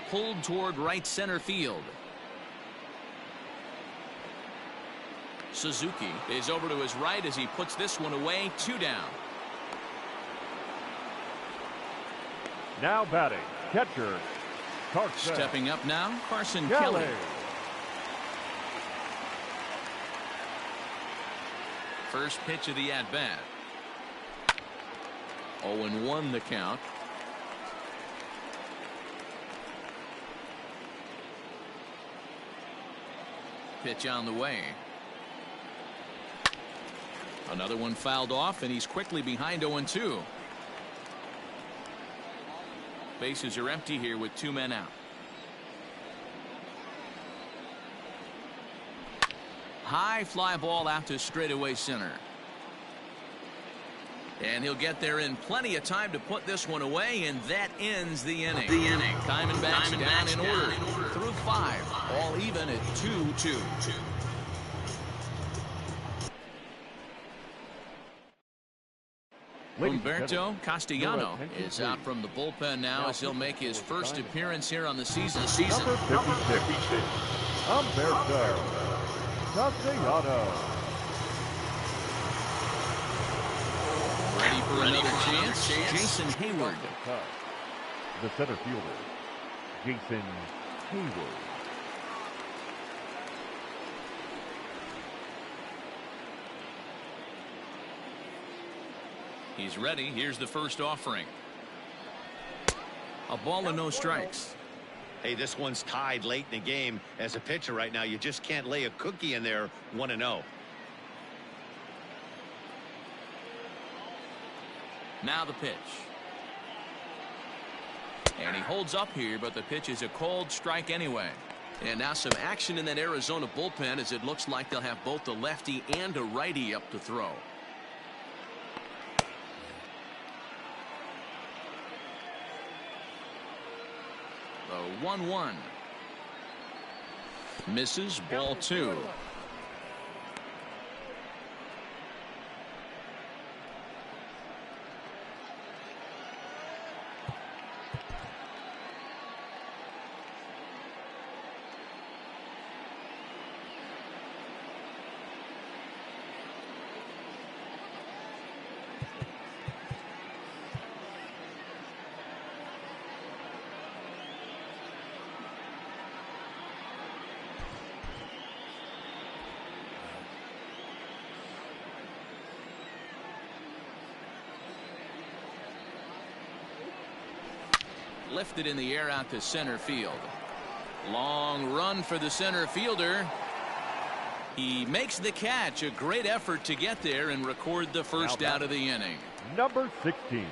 Pulled toward right center field. Suzuki is over to his right as he puts this one away. 2 down. Now batting, catcher, Thompson. Stepping up now, Carson Kelly. First pitch of the at-bat. 0-1 the count. Pitch on the way. Another one fouled off, and he's quickly behind 0-2. Bases are empty here with 2 men out. High fly ball out to straightaway center. And he'll get there in plenty of time to put this one away, and that ends the inning. Diamondbacks down in order through 5, all even at 2-2. Humberto Castellano is out from the bullpen now as he'll make his first appearance here on the season. Number 56, Humberto Castellano. Ready for another chance, Jason Hayward. The center fielder, Jason Hayward. He's ready. Here's the first offering. A ball and no strikes. Hey, this one's tied late in the game. As a pitcher right now, you just can't lay a cookie in there. 1-0. Now the pitch. And he holds up here, but the pitch is a cold strike anyway. And now some action in that Arizona bullpen as it looks like they'll have both a lefty and a righty up to throw. The 1-1. Misses, ball 2. Lifted in the air out to center field. Long run for the center fielder. He makes the catch. A great effort to get there and record the first out of the inning. Number 16.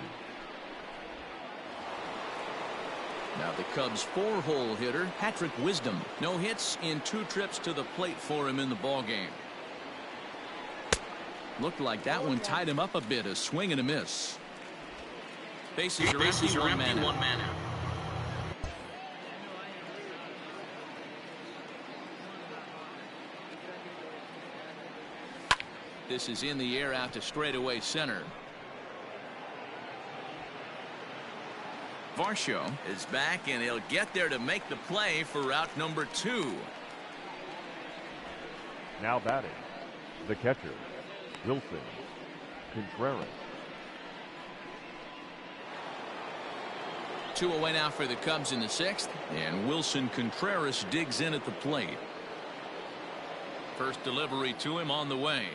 Now the Cubs' 4-hole hitter, Patrick Wisdom. No hits in 2 trips to the plate for him in the ballgame. Looked like that one tied him up a bit. A swing and a miss. Bases are empty, one man out. This is in the air out to straightaway center. Varsho is back, and he'll get there to make the play for route number 2. Now batting, the catcher, Wilson Contreras. 2 away now for the Cubs in the 6th, and Wilson Contreras digs in at the plate. First delivery to him on the way.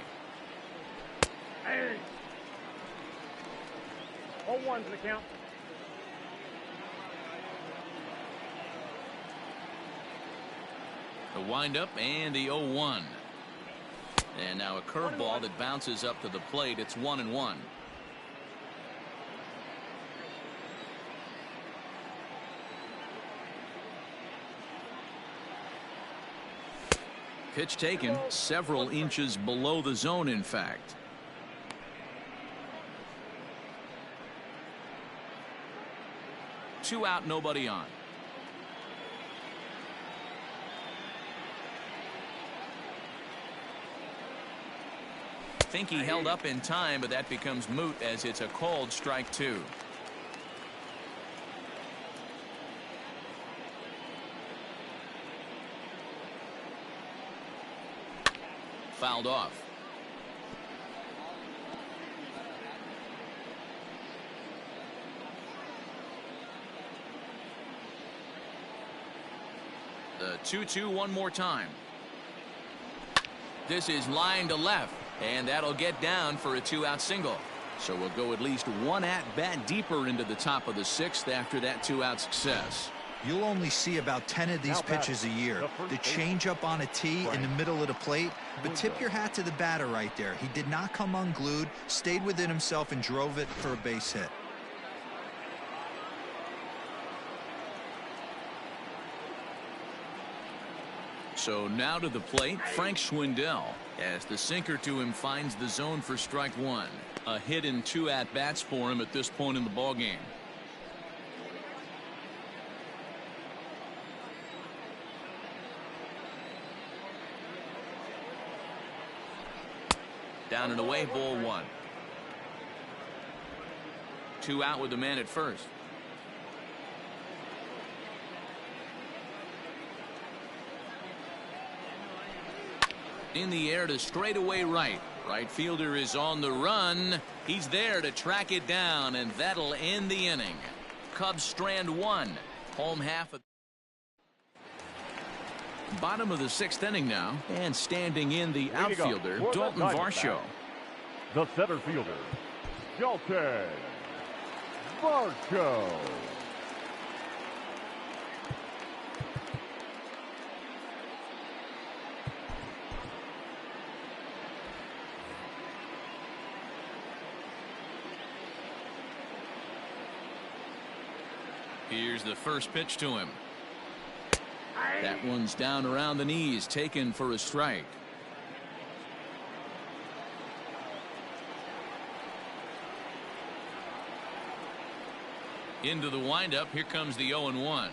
0-1 to the count. The windup and the 0-1. And now a curveball that bounces up to the plate. It's 1-1. Pitch taken several inches below the zone, in fact. Two out, nobody on. Think he held up in time, but that becomes moot as it's a called strike two. Fouled off. The 2-2 one more time. This is line to left, and that'll get down for a 2-out single. So we'll go at least one at-bat deeper into the top of the sixth after that 2-out success. You'll only see about 10 of these pitches a year. The changeup on a tee in the middle of the plate. But tip your hat to the batter right there. He did not come unglued, stayed within himself, and drove it for a base hit. So now to the plate, Frank Schwindel, as the sinker to him finds the zone for strike one. A hit and 2 at-bats for him at this point in the ballgame. Down and away, ball one. 2 out with the man at first. In the air to straightaway right. Right fielder is on the run. He's there to track it down, and that'll end the inning. Cubs strand one. Home half of bottom of the 6th inning now, and standing in the outfielder, Dalton Varsho. The center fielder, Dalton Varsho. Here's the first pitch to him. That one's down around the knees, taken for a strike. Into the windup. Here comes the 0-1.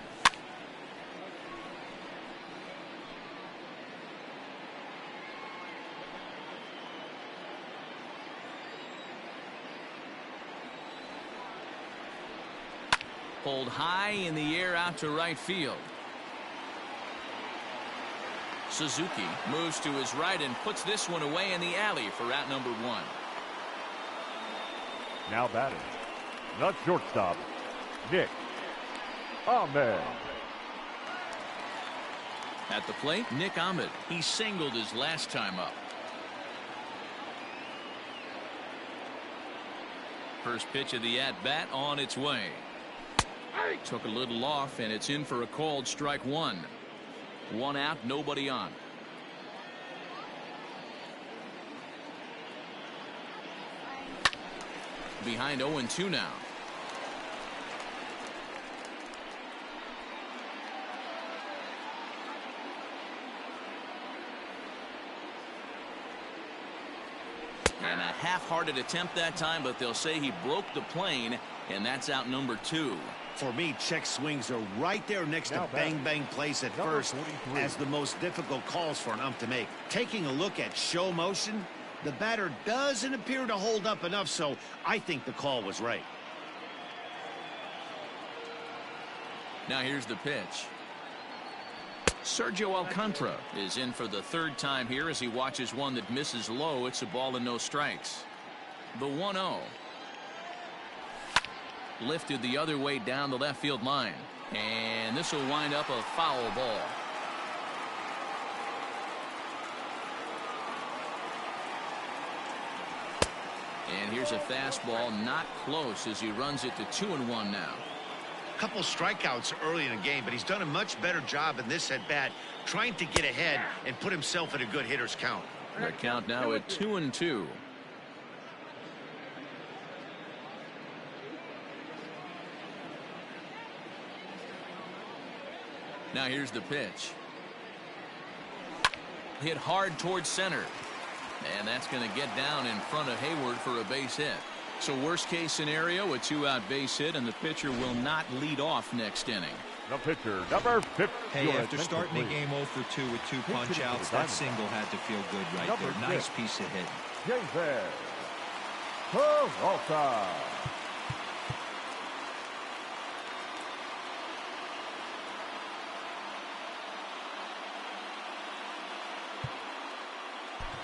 Pulled high in the air out to right field. Suzuki moves to his right and puts this one away in the alley for out number 1. Now batting, the shortstop, Nick Ahmed. At the plate, Nick Ahmed. He singled his last time up. First pitch of the at-bat on its way. Took a little off, and it's in for a called strike one. 1 out, nobody on. Behind 0-2 now. And a half-hearted attempt that time, but they'll say he broke the plane, and that's out number 2. For me, check swings are right there next to bang-bang plays at first as the most difficult calls for an ump to make. Taking a look at show motion, the batter doesn't appear to hold up enough, so I think the call was right. Now here's the pitch. Sergio Alcantara is in for the 3rd time here as he watches one that misses low. It's a ball and no strikes. The 1-0. Lifted the other way down the left field line. And this will wind up a foul ball. And here's a fastball not close as he runs it to 2-1 now. Couple strikeouts early in the game, but he's done a much better job in this at bat trying to get ahead and put himself in a good hitter's count. The count now at 2-2. Now here's the pitch. Hit hard towards center. And that's going to get down in front of Hayward for a base hit. So worst case scenario, a 2-out base hit, and the pitcher will not lead off next inning. The pitcher, number 50. Hey, after starting the game 0 for 2 with 2 punch-outs, that single had to feel good right there. Nice piece of hitting. Jason Peralta.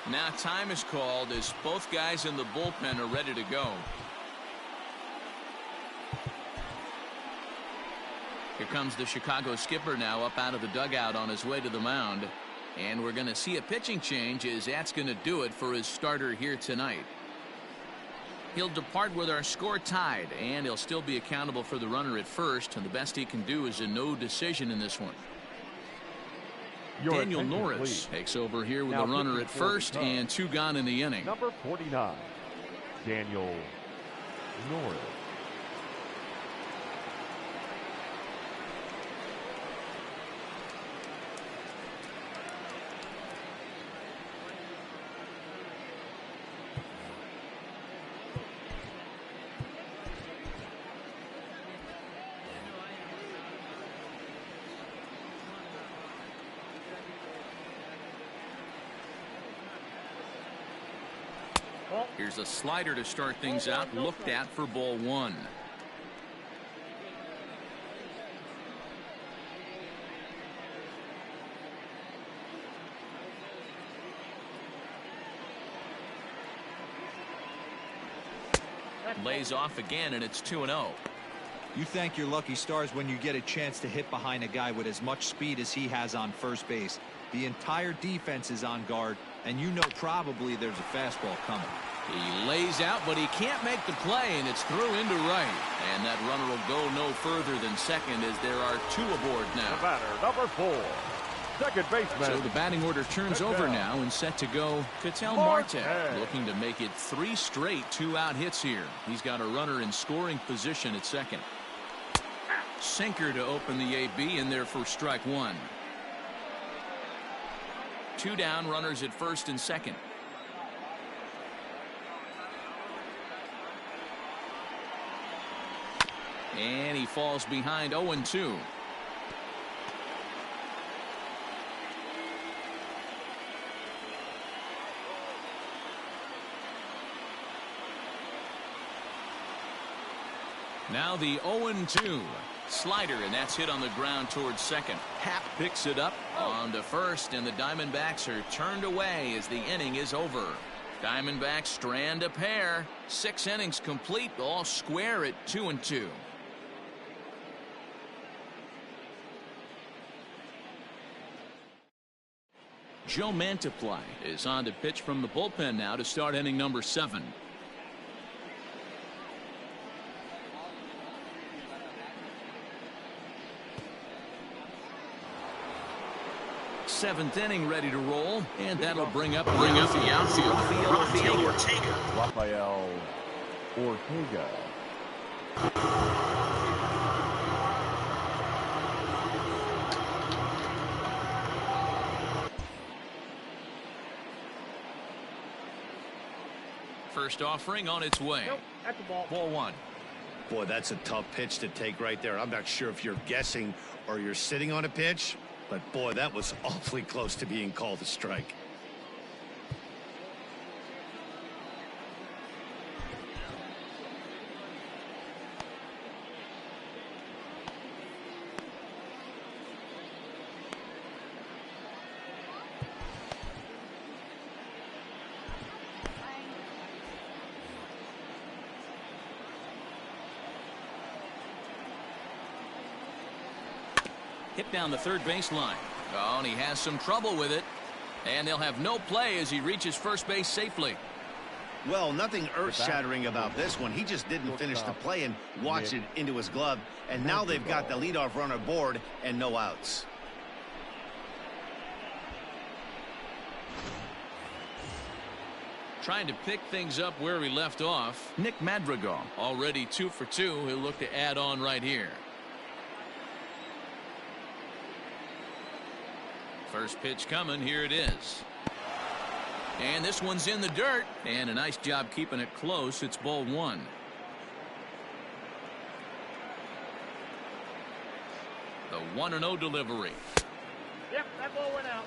Now time is called as both guys in the bullpen are ready to go. Here comes the Chicago skipper now up out of the dugout on his way to the mound. And we're going to see a pitching change as that's going to do it for his starter here tonight. He'll depart with our score tied, and he'll still be accountable for the runner at first, and the best he can do is a no decision in this one. Daniel Norris takes over here with a runner at first and 2 gone in the inning. Number 49, Daniel Norris. Here's a slider to start things out, looked at for ball 1. Lays off again, and it's 2-0. You thank your lucky stars when you get a chance to hit behind a guy with as much speed as he has on first base. The entire defense is on guard, and you know probably there's a fastball coming. He lays out, but he can't make the play, and it's through into right. And that runner will go no further than second as there are 2 aboard now. The batter, number 4, second baseman. So the batting order turns over now and set to go Ketel Marte, looking to make it 3 straight 2-out hits here. He's got a runner in scoring position at second. Sinker to open the AB in there for strike 1. 2 down, runners at first and second. And he falls behind 0-2. Now the 0-2 slider, and that's hit on the ground towards second. Happ picks it up on to first, and the Diamondbacks are turned away as the inning is over. Diamondbacks strand a pair. 6 innings complete, all square at 2-2. Joe Mantiply is on to pitch from the bullpen now to start inning number 7. Seventh inning ready to roll, and that'll bring up the outfield. Rafael Ortega. First offering on its way. At the ball. Ball 1. Boy, that's a tough pitch to take right there. I'm not sure if you're guessing or you're sitting on a pitch, but boy, that was awfully close to being called a strike. Hit down the third baseline. Oh, and he has some trouble with it. And they'll have no play as he reaches first base safely. Well, nothing earth-shattering about this one. He just didn't finish the play and watched it into his glove. And now they've got the leadoff runner aboard and no outs. Trying to pick things up where we left off. Nick Madrigal already 2 for 2. He'll look to add on right here. First pitch coming. Here it is. And this one's in the dirt. And a nice job keeping it close. It's ball 1. The 1-0 delivery. Yep, that ball went out.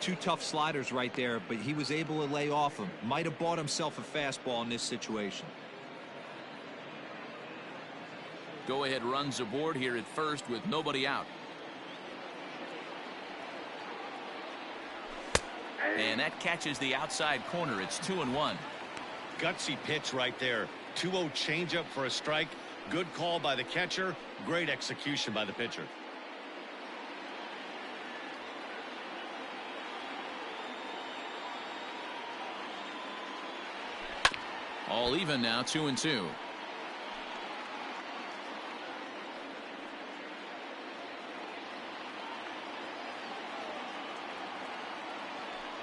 2 tough sliders right there, but he was able to lay off him. Might have bought himself a fastball in this situation. Go ahead runs aboard here at first with nobody out. And that catches the outside corner. It's 2-1. Gutsy pitch right there. 2-0 changeup for a strike. Good call by the catcher. Great execution by the pitcher. All even now, 2-2.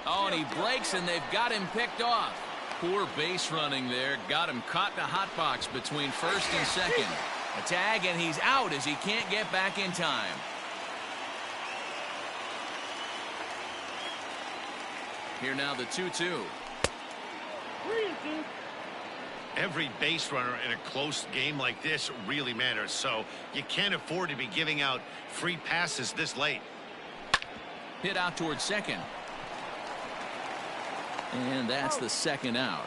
Oh, and he breaks, and they've got him picked off. Poor base running there. Got him caught in a hot box between first and second. A tag, and he's out as he can't get back in time. Here now the 2-2. Every base runner in a close game like this really matters, so you can't afford to be giving out free passes this late. Hit out towards second. And that's the second out.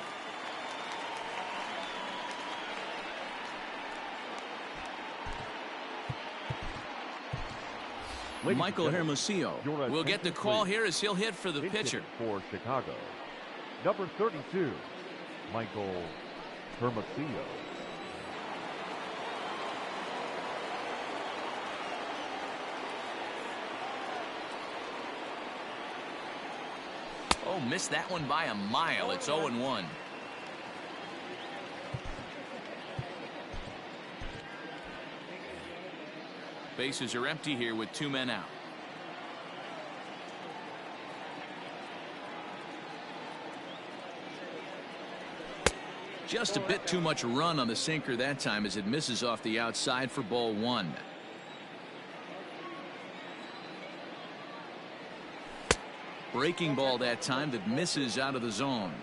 Michael Hermosillo will get the call here as he'll hit for the pitcher. For Chicago, number 32, Michael Hermosillo. Oh, missed that one by a mile. It's 0-1. Bases are empty here with 2 men out. Just a bit too much run on the sinker that time as it misses off the outside for ball 1. Breaking ball that time that misses out of the zone.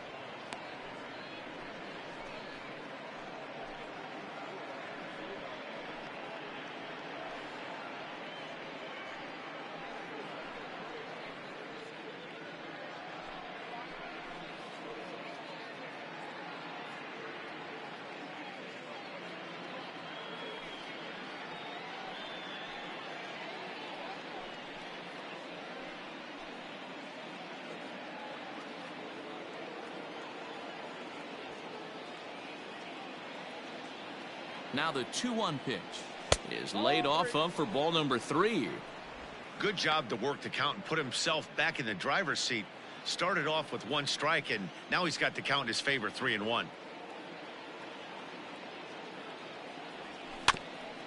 Now the 2-1 pitch is laid off of for ball number 3. Good job to work the count and put himself back in the driver's seat. Started off with 1 strike, and now he's got the count in his favor, 3-1.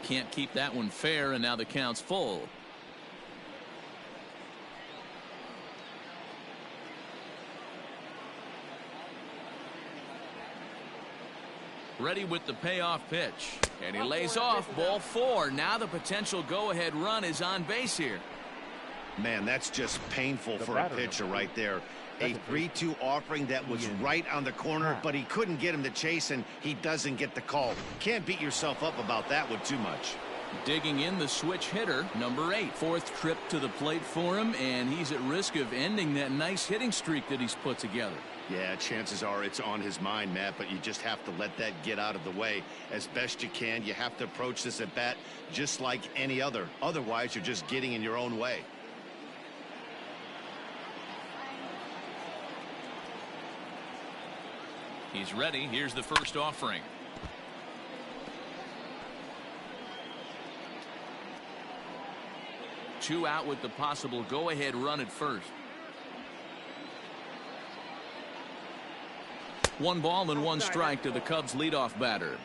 Can't keep that one fair, and now the count's full. Ready with the payoff pitch, and he lays off ball 4. Now the potential go-ahead run is on base here. Man, that's just painful for a pitcher right there. A 3-2 offering that was right on the corner, but he couldn't get him to chase, and he doesn't get the call. Can't beat yourself up about that one too much. Digging in the switch hitter, number 8. 4th trip to the plate for him, and he's at risk of ending that nice hitting streak that he's put together. Yeah, chances are it's on his mind, Matt, but you just have to let that get out of the way as best you can. You have to approach this at bat just like any other. Otherwise, you're just getting in your own way. He's ready. Here's the first offering. Two out with the possible go-ahead run at first. 1 ball and 1 strike to the Cubs leadoff batter.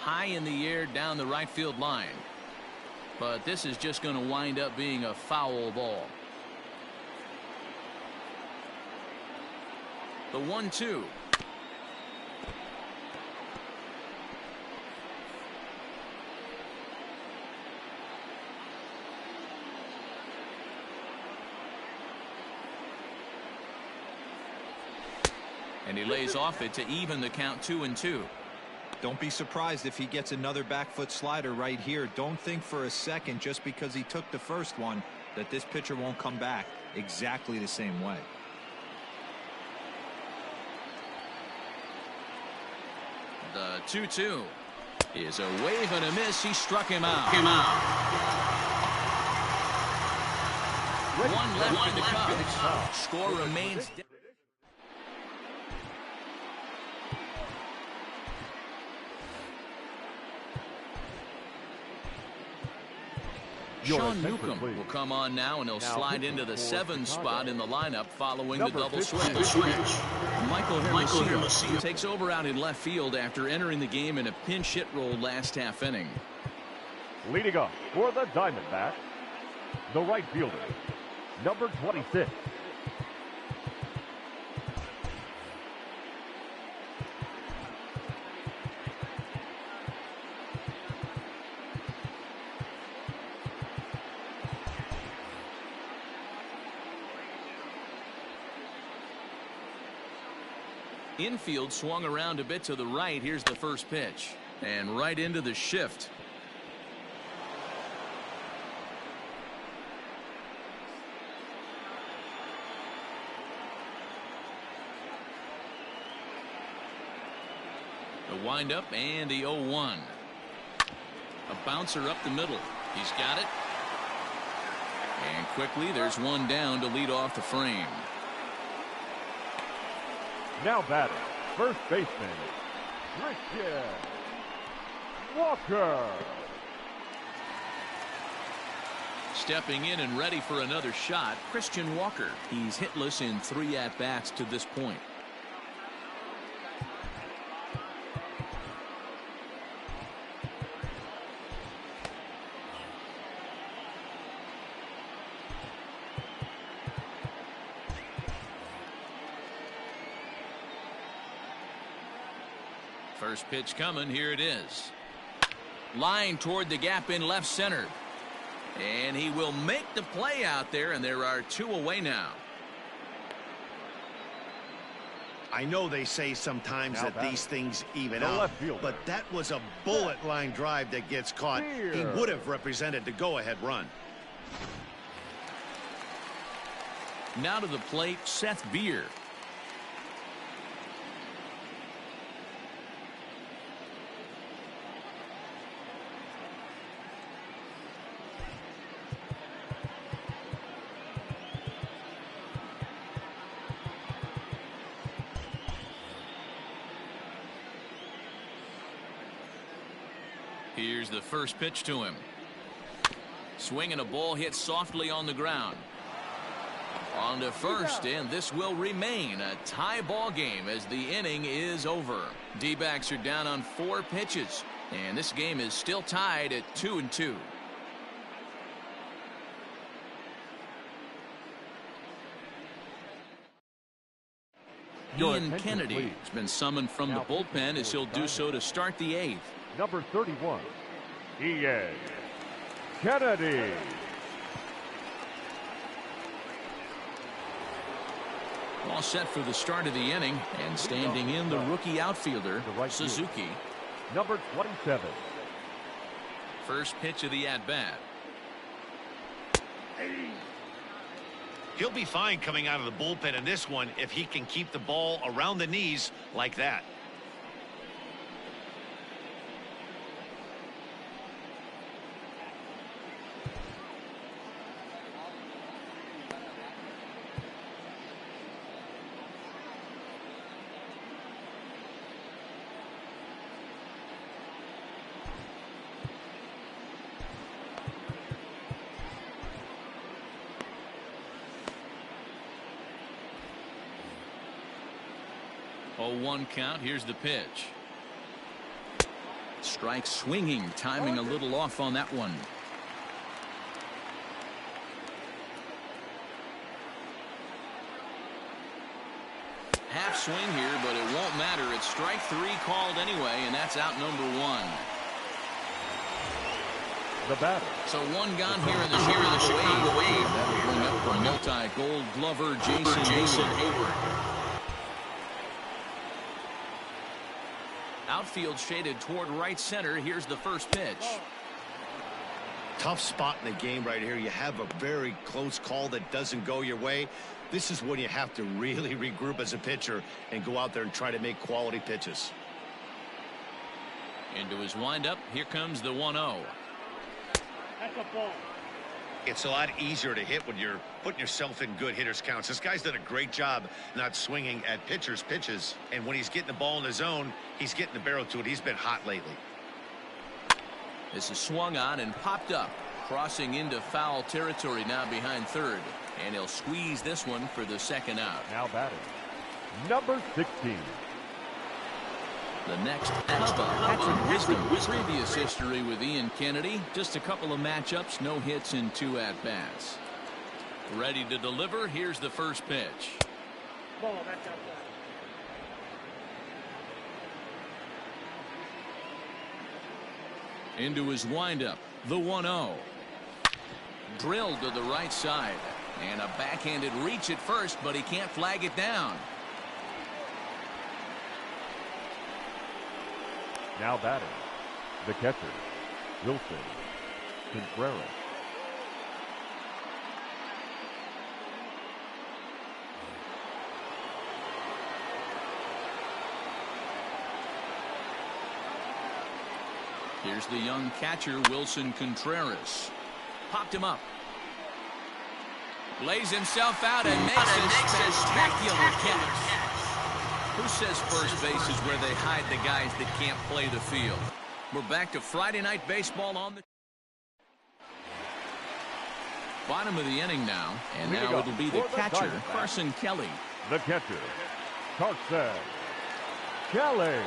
High in the air down the right field line. But this is just going to wind up being a foul ball. The 1-2. And he lays off it to even the count 2-2. Don't be surprised if he gets another back foot slider right here. Don't think for a second, just because he took the first one, that this pitcher won't come back exactly the same way. The 2-2 is a wave and a miss. He struck him out. One left for the Cubs. Score remains. Sean Newcomb will come on now, and he'll slide into the 7 spot in the lineup following the double switch. Michael Hermosillo takes over out in left field after entering the game in a pinch hit role last half inning. Leading off for the Diamondbacks, the right fielder, number 26. Infield swung around a bit to the right. Here's the first pitch. And right into the shift. The windup and the 0-1. A bouncer up the middle. He's got it. And quickly there's one down to lead off the frame. Now batting, first baseman, Christian Walker. Stepping in and ready for another shot, Christian Walker. He's hitless in 3 at-bats to this point. First pitch coming. Here it is. Line toward the gap in left center. And he will make the play out there, and there are 2 away now. I know they say sometimes that these things even out, but that was a bullet line drive that gets caught. He would have represented the go-ahead run. Now to the plate, Seth Beer. Here's the first pitch to him. Swinging a ball hit softly on the ground. On to first, and this will remain a tie ball game as the inning is over. D-backs are down on 4 pitches, and this game is still tied at 2-2. Ian Kennedy has been summoned from the bullpen as he'll do so to start the 8th. Number 31, Ian Kennedy. All set for the start of the inning, and standing in the rookie outfielder, Suzuki. Number 27. First pitch of the at-bat. He'll be fine coming out of the bullpen in this one if he can keep the ball around the knees like that. 0-1 count. Here's the pitch. Strike swinging, timing a little off on that one. Half swing here, but it won't matter. It's strike 3 called anyway, and that's out number 1. The batter. So one gone here in the Chicago Wave. That'll bring up for multi-gold glover Jason Hayward. Outfield shaded toward right center. Here's the first pitch. Tough spot in the game right here. You have a very close call that doesn't go your way. This is when you have to really regroup as a pitcher and go out there and try to make quality pitches. Into his windup. Here comes the 1-0. That's a ball. It's a lot easier to hit when you're putting yourself in good hitters counts. This guy's done a great job not swinging at pitchers' pitches. And when he's getting the ball in the zone, he's getting the barrel to it. He's been hot lately. This is swung on and popped up. Crossing into foul territory now behind third. And he'll squeeze this one for the second out. Now batting, number 16. The next Patrick Wisdom. Previous history with Ian Kennedy. Just a couple of matchups, no hits in 2 at-bats. Ready to deliver. Here's the first pitch. Ball, that's outside. Into his windup, the 1-0. Drilled to the right side. And a backhanded reach at first, but he can't flag it down. Now batting, the catcher, Wilson Contreras. Here's the young catcher, Wilson Contreras. Popped him up. Lays himself out and makes a spectacular catch. Who says first base is where they hide the guys that can't play the field? We're back to Friday Night Baseball on the bottom of the inning now. And now it'll be the catcher, Carson Kelly. The catcher, Carson Kelly.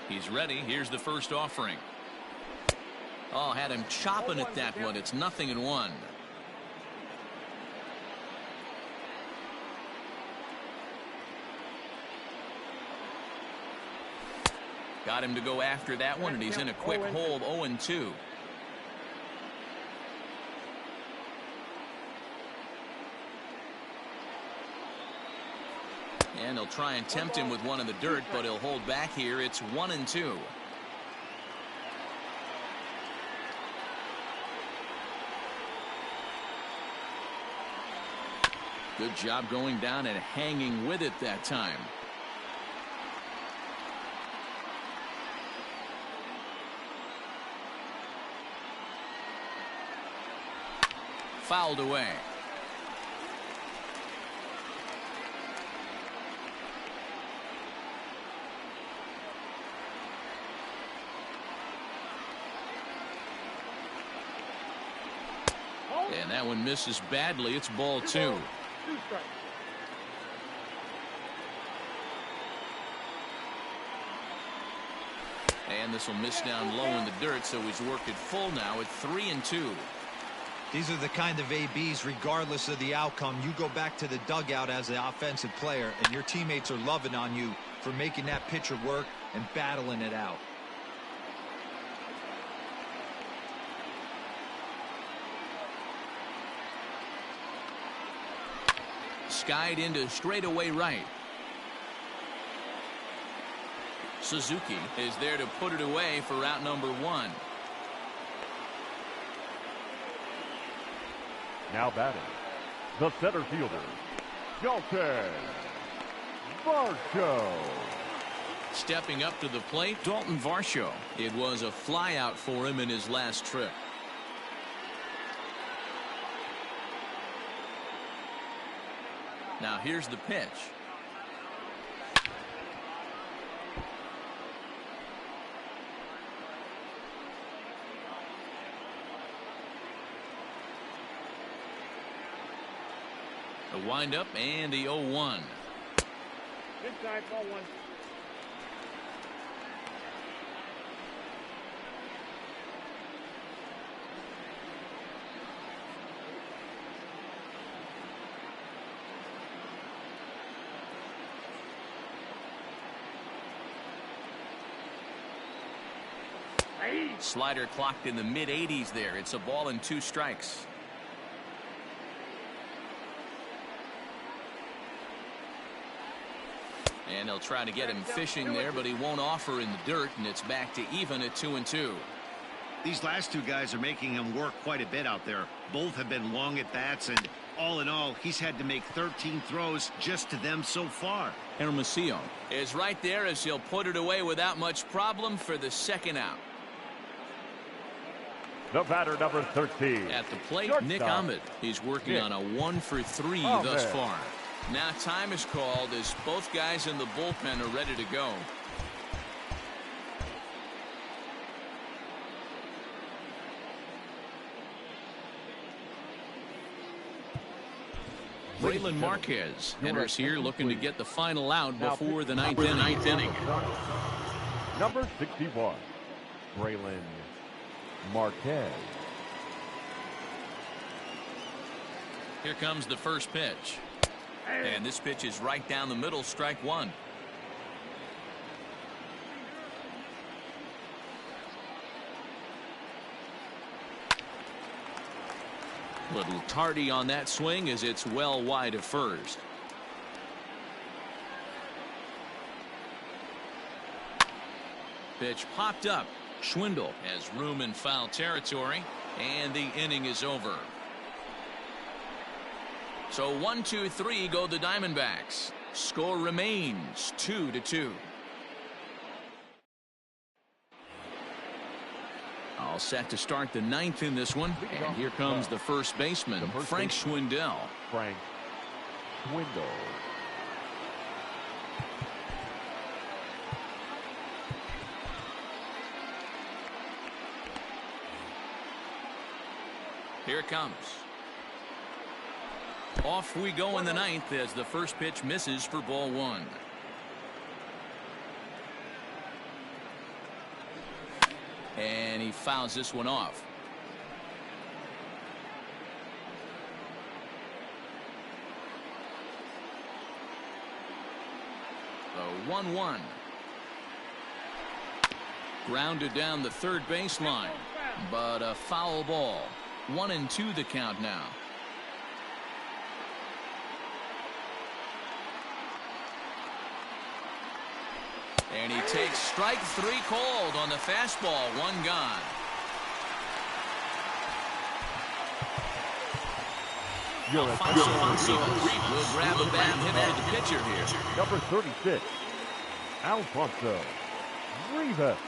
He's ready. Here's the first offering. Oh, had him chopping at that one. It's 0-1. Got him to go after that one, and he's in a quick hole, 0-2. And he'll try and tempt him with one in the dirt, but he'll hold back here. It's 1-2. Good job going down and hanging with it that time. Fouled away. And that one misses badly. It's ball 2. And this will miss down low in the dirt, so he's worked it full now at 3-2. These are the kind of ABs, regardless of the outcome, you go back to the dugout as the offensive player, and your teammates are loving on you for making that pitcher work and battling it out. skied into straightaway right. Suzuki is there to put it away for out number 1. Now batting, the center fielder, Dalton Varsho. Stepping up to the plate, Dalton Varsho. It was a flyout for him in his last trip. Now here's the pitch. The windup and the 0-1. Inside, ball 1. Slider clocked in the mid-80s there. It's a ball and 2 strikes. And they'll try to get him fishing there, but he won't offer in the dirt, and it's back to even at 2-2. These last 2 guys are making him work quite a bit out there. Both have been long at bats, and all in all, he's had to make 13 throws just to them so far. Hermosillo is right there as he'll put it away without much problem for the second out. The batter, number 13. At the plate, Shortstop. Nick Ahmed. He's working on a 1-for-3 thus far. Now time is called as both guys in the bullpen are ready to go. Braylon Marquez enters here looking to get the final out before the ninth inning. Number 61, Braylon Marquez. Here comes the first pitch. And this pitch is right down the middle, strike 1. Little tardy on that swing as it's well wide of first. Pitch popped up. Schwindel has room in foul territory, and the inning is over. So 1-2-3 go the Diamondbacks. Score remains 2-2. All set to start the 9th in this one, and here comes the first baseman, Frank Schwindel. Frank Schwindel. Here it comes. Off we go in the 9th as the first pitch misses for ball 1. And he fouls this one off. The 1-1. Grounded down the third baseline, but a foul ball. 1-2 the count now. And he takes strike 3 called on the fastball. 1 gone. Alfonso will grab a bat hit for the pitcher here. Number 36, Alfonso Rivas.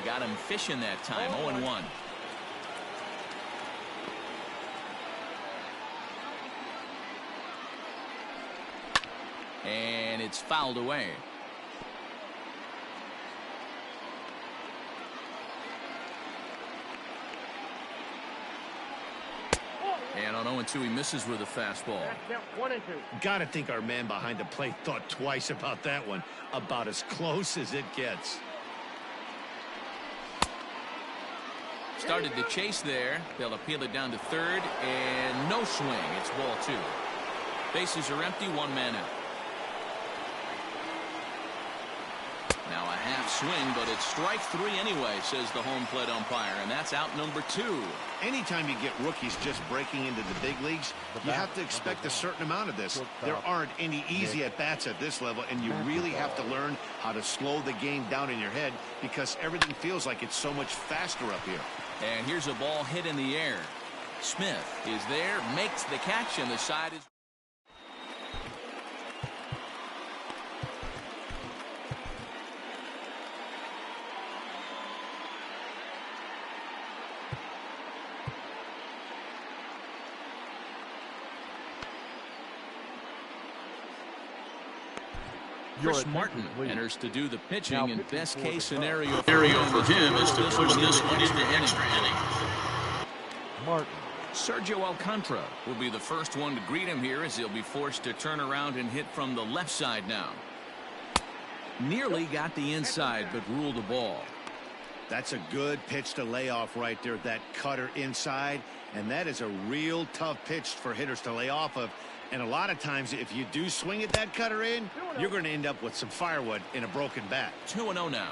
Got him fishing that time. 0-1. And it's fouled away. And on 0-2 he misses with a fastball. 1-2. Gotta think our man behind the plate thought twice about that one. About as close as it gets. Started the chase there. They'll appeal it down to third, and no swing. It's ball 2. Bases are empty, 1 man out. Now a half swing, but it's strike 3 anyway, says the home plate umpire, and that's out number 2. Anytime you get rookies just breaking into the big leagues, you have to expect a certain amount of this. There aren't any easy at-bats at this level, and you really have to learn how to slow the game down in your head because everything feels like it's so much faster up here. And here's a ball hit in the air. Smith is there, makes the catch, and the side is... Chris Martin enters to do the pitching, and best case scenario for him is to push this one into extra inning. Martin. Sergio Alcantara will be the first one to greet him here as he'll be forced to turn around and hit from the left side now. Nearly got the inside, but ruled a ball. That's a good pitch to lay off right there, that cutter inside, and that is a real tough pitch for hitters to lay off of. And a lot of times, if you do swing at that cutter in, you're going to end up with some firewood in a broken bat. 2-0 now.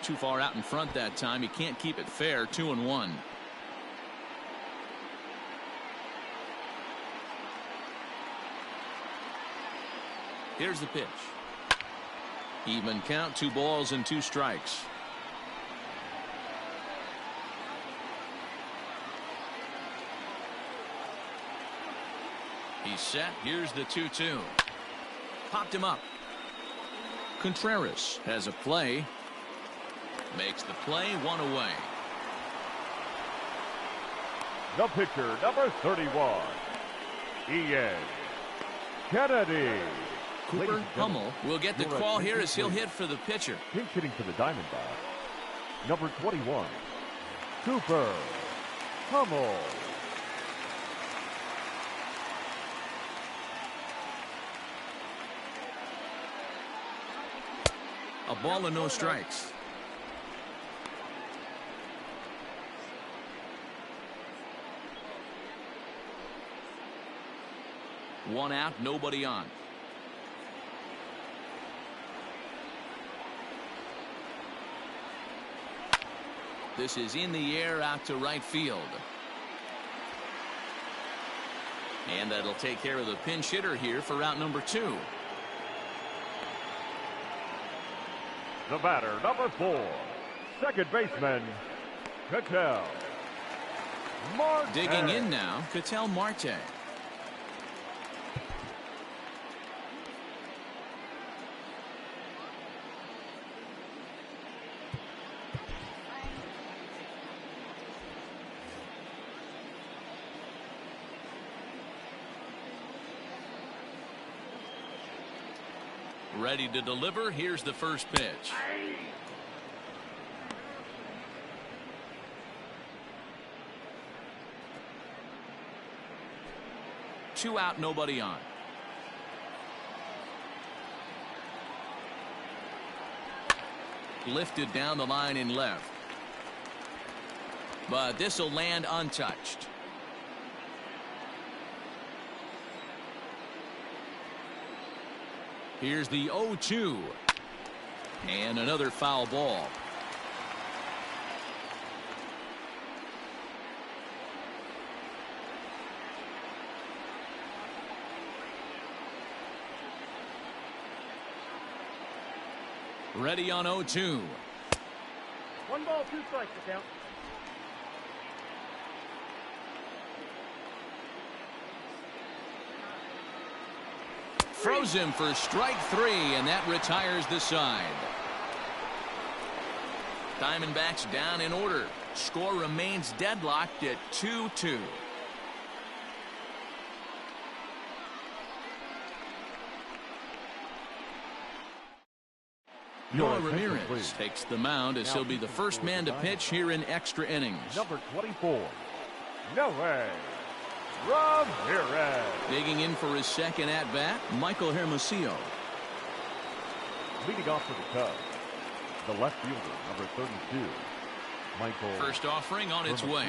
Too far out in front that time. He can't keep it fair. 2-1. Here's the pitch. Even count, 2 balls and 2 strikes. He's set. Here's the 2-2. Popped him up. Contreras has a play. Makes the play, 1 away. The pitcher, number 31, Ian Kennedy. Cooper Hummel will get the call here as he'll hit for the pitcher. Pinch hitting for the Diamondbacks, number 21, Cooper Hummel. A ball and no strikes. One out, nobody on. This is in the air out to right field. And that'll take care of the pinch hitter here for out number 2. The batter, number 4, second baseman, Ketel Marte. Digging in now, Ketel Marte. Ready to deliver. Here's the first pitch. Two out, nobody on. Lifted down the line in left. But this will land untouched. Here's the 0-2. And another foul ball. Ready on 0-2. 1 ball, 2 strikes to count. Throws him for strike 3, and that retires the side. Diamondbacks down in order. Score remains deadlocked at 2-2. Noah Ramirez takes the mound as he'll be the first man to pitch here in extra innings. Number 24, Noah Ramirez. Digging in for his second at-bat, Michael Hermosillo. Leading off for the Cubs, the left fielder, number 32, Michael. First offering on its way.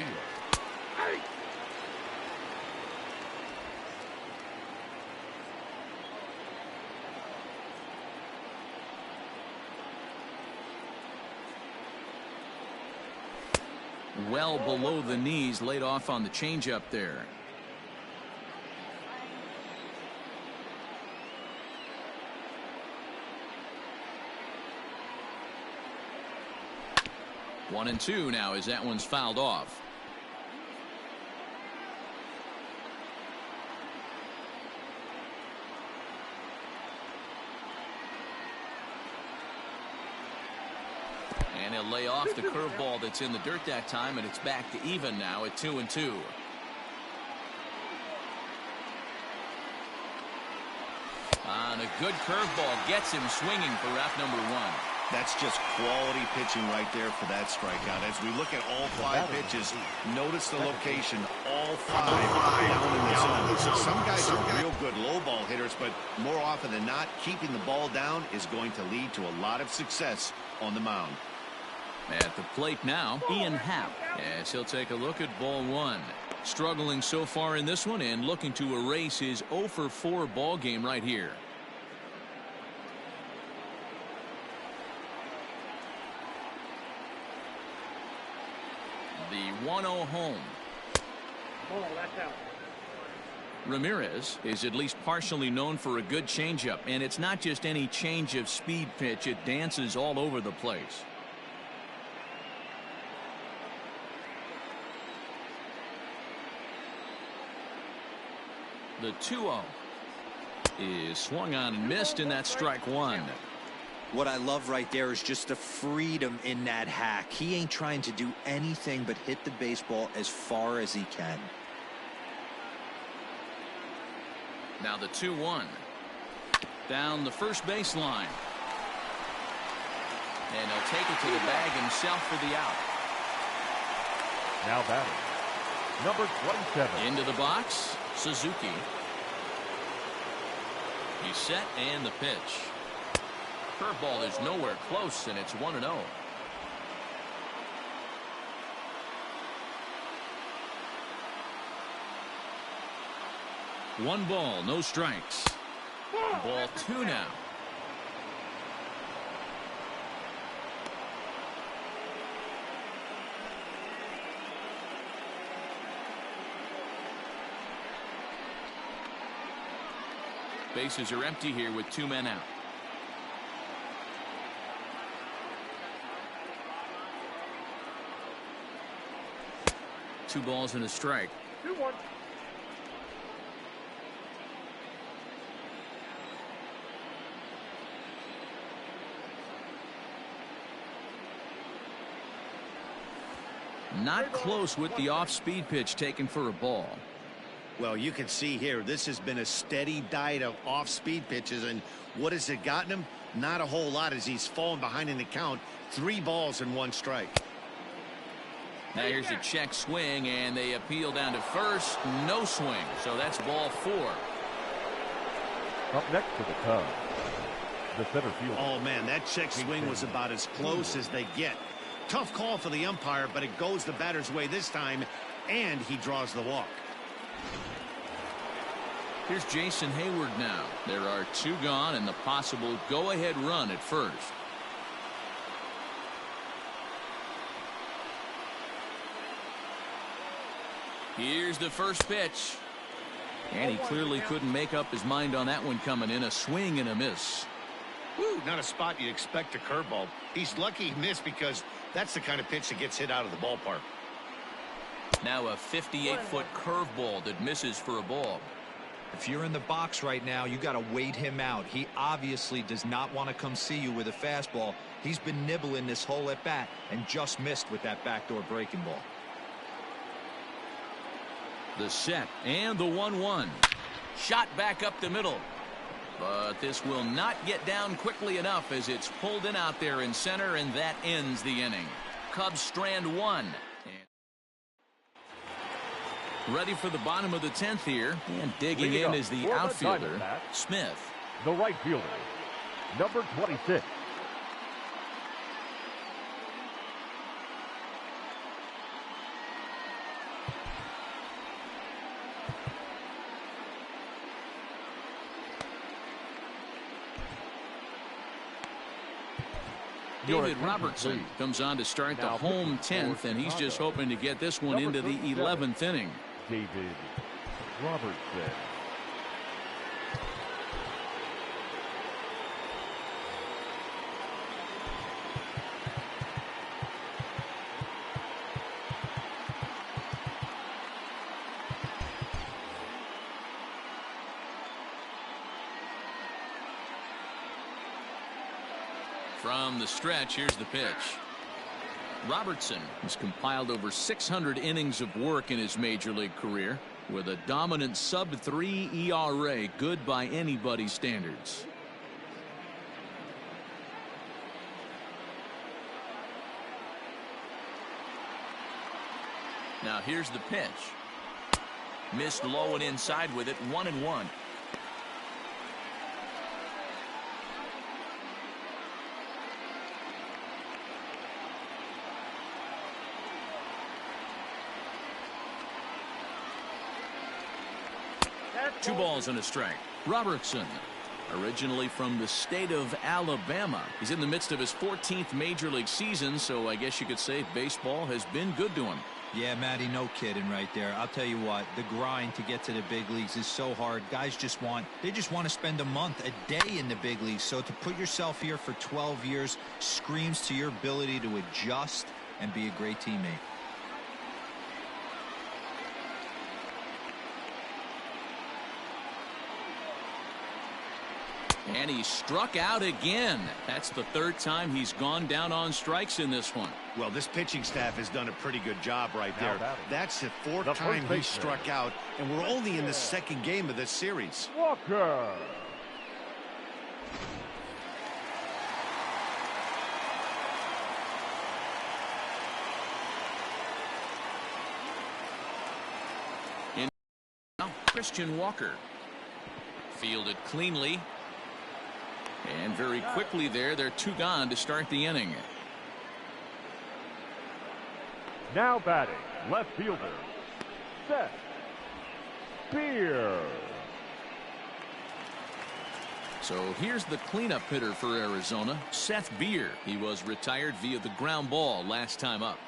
well below the knees, laid off on the changeup there. One and two now as that one's fouled off. And he'll lay off the curveball that's in the dirt that time, and it's back to even now at 2-2. On a good curveball, gets him swinging for rap number one. That's just quality pitching right there for that strikeout. As we look at all 5 pitches, notice the location, all 5 down in the zone. Some guys are real good low ball hitters, but more often than not, keeping the ball down is going to lead to a lot of success on the mound. At the plate now, Ian Happ, as he'll take a look at ball one. Struggling so far in this one and looking to erase his 0-for-4 ball game right here. The 1-0 home. Ball, that's out. Ramirez is at least partially known for a good changeup, and it's not just any change of speed pitch. It dances all over the place. The 2-0 is swung on and missed, and that's strike one. What I love right there is just the freedom in that hack. He ain't trying to do anything but hit the baseball as far as he can. Now the 2-1 down the first baseline, and he'll take it to the bag himself for the out. Now batting, number 27. Into the box, Suzuki. He's set, and the pitch. Curveball is nowhere close, and it's 1-0. One ball, no strikes. Ball two now. Bases are empty here with 2 men out. Two balls and a strike. 2-1. Not close with the off-speed pitch taken for a ball. Well, you can see here, this has been a steady diet of off-speed pitches, and what has it gotten him? Not a whole lot, as he's fallen behind in the count. 3 balls and 1 strike. Now here's a check swing, and they appeal down to first. No swing, so that's ball 4. Up next to the Cubs, the center fielder. Oh, man, that check swing was about as close as they get. Tough call for the umpire, but it goes the batter's way this time, and he draws the walk. Here's Jason Hayward now. There are 2 gone and the possible go-ahead run at first. Here's the first pitch. And he clearly couldn't make up his mind on that one coming in. A swing and a miss. Woo, not a spot you'd expect a curveball. He's lucky he missed, because that's the kind of pitch that gets hit out of the ballpark. Now a 58-foot curveball that misses for a ball. If you're in the box right now, you got to wait him out. He obviously does not want to come see you with a fastball. He's been nibbling this whole at bat and just missed with that backdoor breaking ball. The set and the 1-1. Shot back up the middle. But this will not get down quickly enough as it's pulled in out there in center, and that ends the inning. Cubs strand 1. Ready for the bottom of the 10th here, and digging in is the outfielder, Smith. The right fielder, number 26. David Robertson comes on to start the home 10th, and he's just hoping to get this one into the 11th inning. David Robertson. From the stretch, here's the pitch. Robertson has compiled over 600 innings of work in his major league career with a dominant sub-3 ERA, good by anybody's standards. Now here's the pitch. Missed low and inside with it, 1-1. Two balls and a strike. Robertson, originally from the state of Alabama. He's in the midst of his 14th major league season, so I guess you could say baseball has been good to him. Yeah, Matty, no kidding right there. I'll tell you what, the grind to get to the big leagues is so hard. Guys just want to spend a month, a day in the big leagues. So to put yourself here for 12 years screams to your ability to adjust and be a great teammate. And he struck out again. That's the third time he's gone down on strikes in this one. Well, this pitching staff has done a pretty good job right there. That's the fourth time he struck out, and we're only in the second game of this series. Walker. Now, Christian Walker. Fielded cleanly. And very quickly there, they're two gone to start the inning. Now batting, left fielder, Seth Beer. So here's the cleanup hitter for Arizona, Seth Beer. He was retired via the ground ball last time up.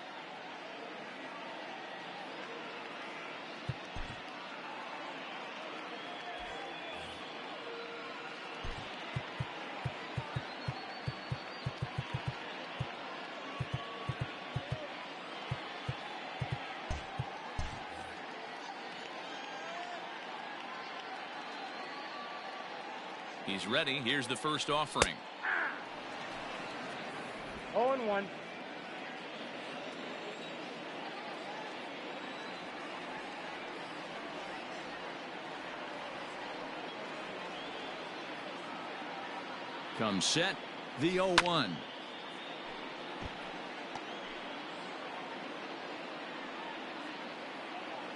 He's ready. Here's the first offering. 0-1. Comes set. The 0-1.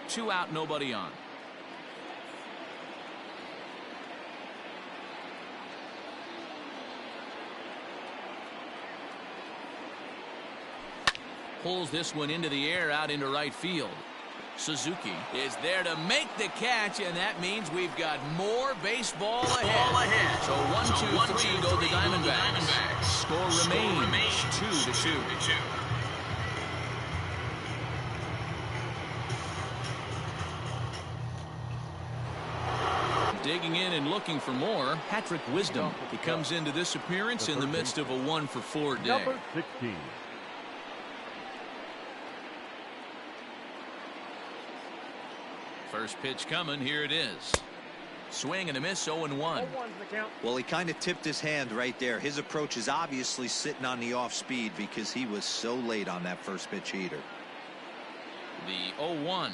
Two out, nobody on. Pulls this one into the air out into right field. Suzuki is there to make the catch, and that means we've got more baseball ahead. So 1-2-3 go the Diamondbacks. Score remains 2-2. Digging in and looking for more, Patrick Wisdom. He comes into this appearance in the midst of a 1-for-4 day. Number 16. First pitch coming. Here it is. Swing and a miss. 0-1. Well, he kind of tipped his hand right there. His approach is obviously sitting on the off speed because he was so late on that first pitch heater. The 0-1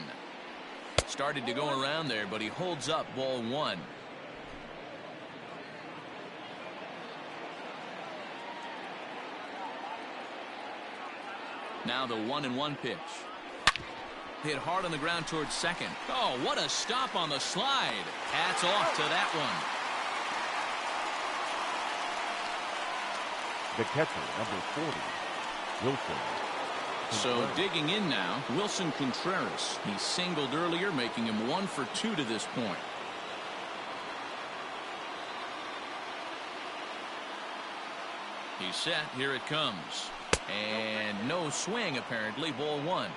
started to go around there, but he holds up ball one. Now the 1-1 pitch. Hit hard on the ground towards second. Oh, what a stop on the slide. Hats off to that one. The catcher, number 40, Wilson. So digging in now, Wilson Contreras. He singled earlier, making him 1-for-2 to this point. He's set. Here it comes. And no swing, apparently. Ball one.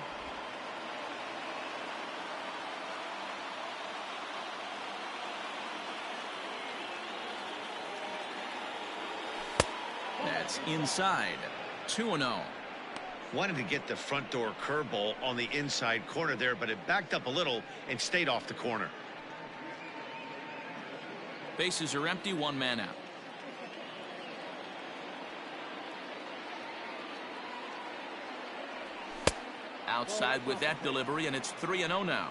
That's inside. 2-0. Wanted to get the front door curveball on the inside corner there, but it backed up a little and stayed off the corner. Bases are empty. One man out. Outside with that delivery, and it's 3-0 now.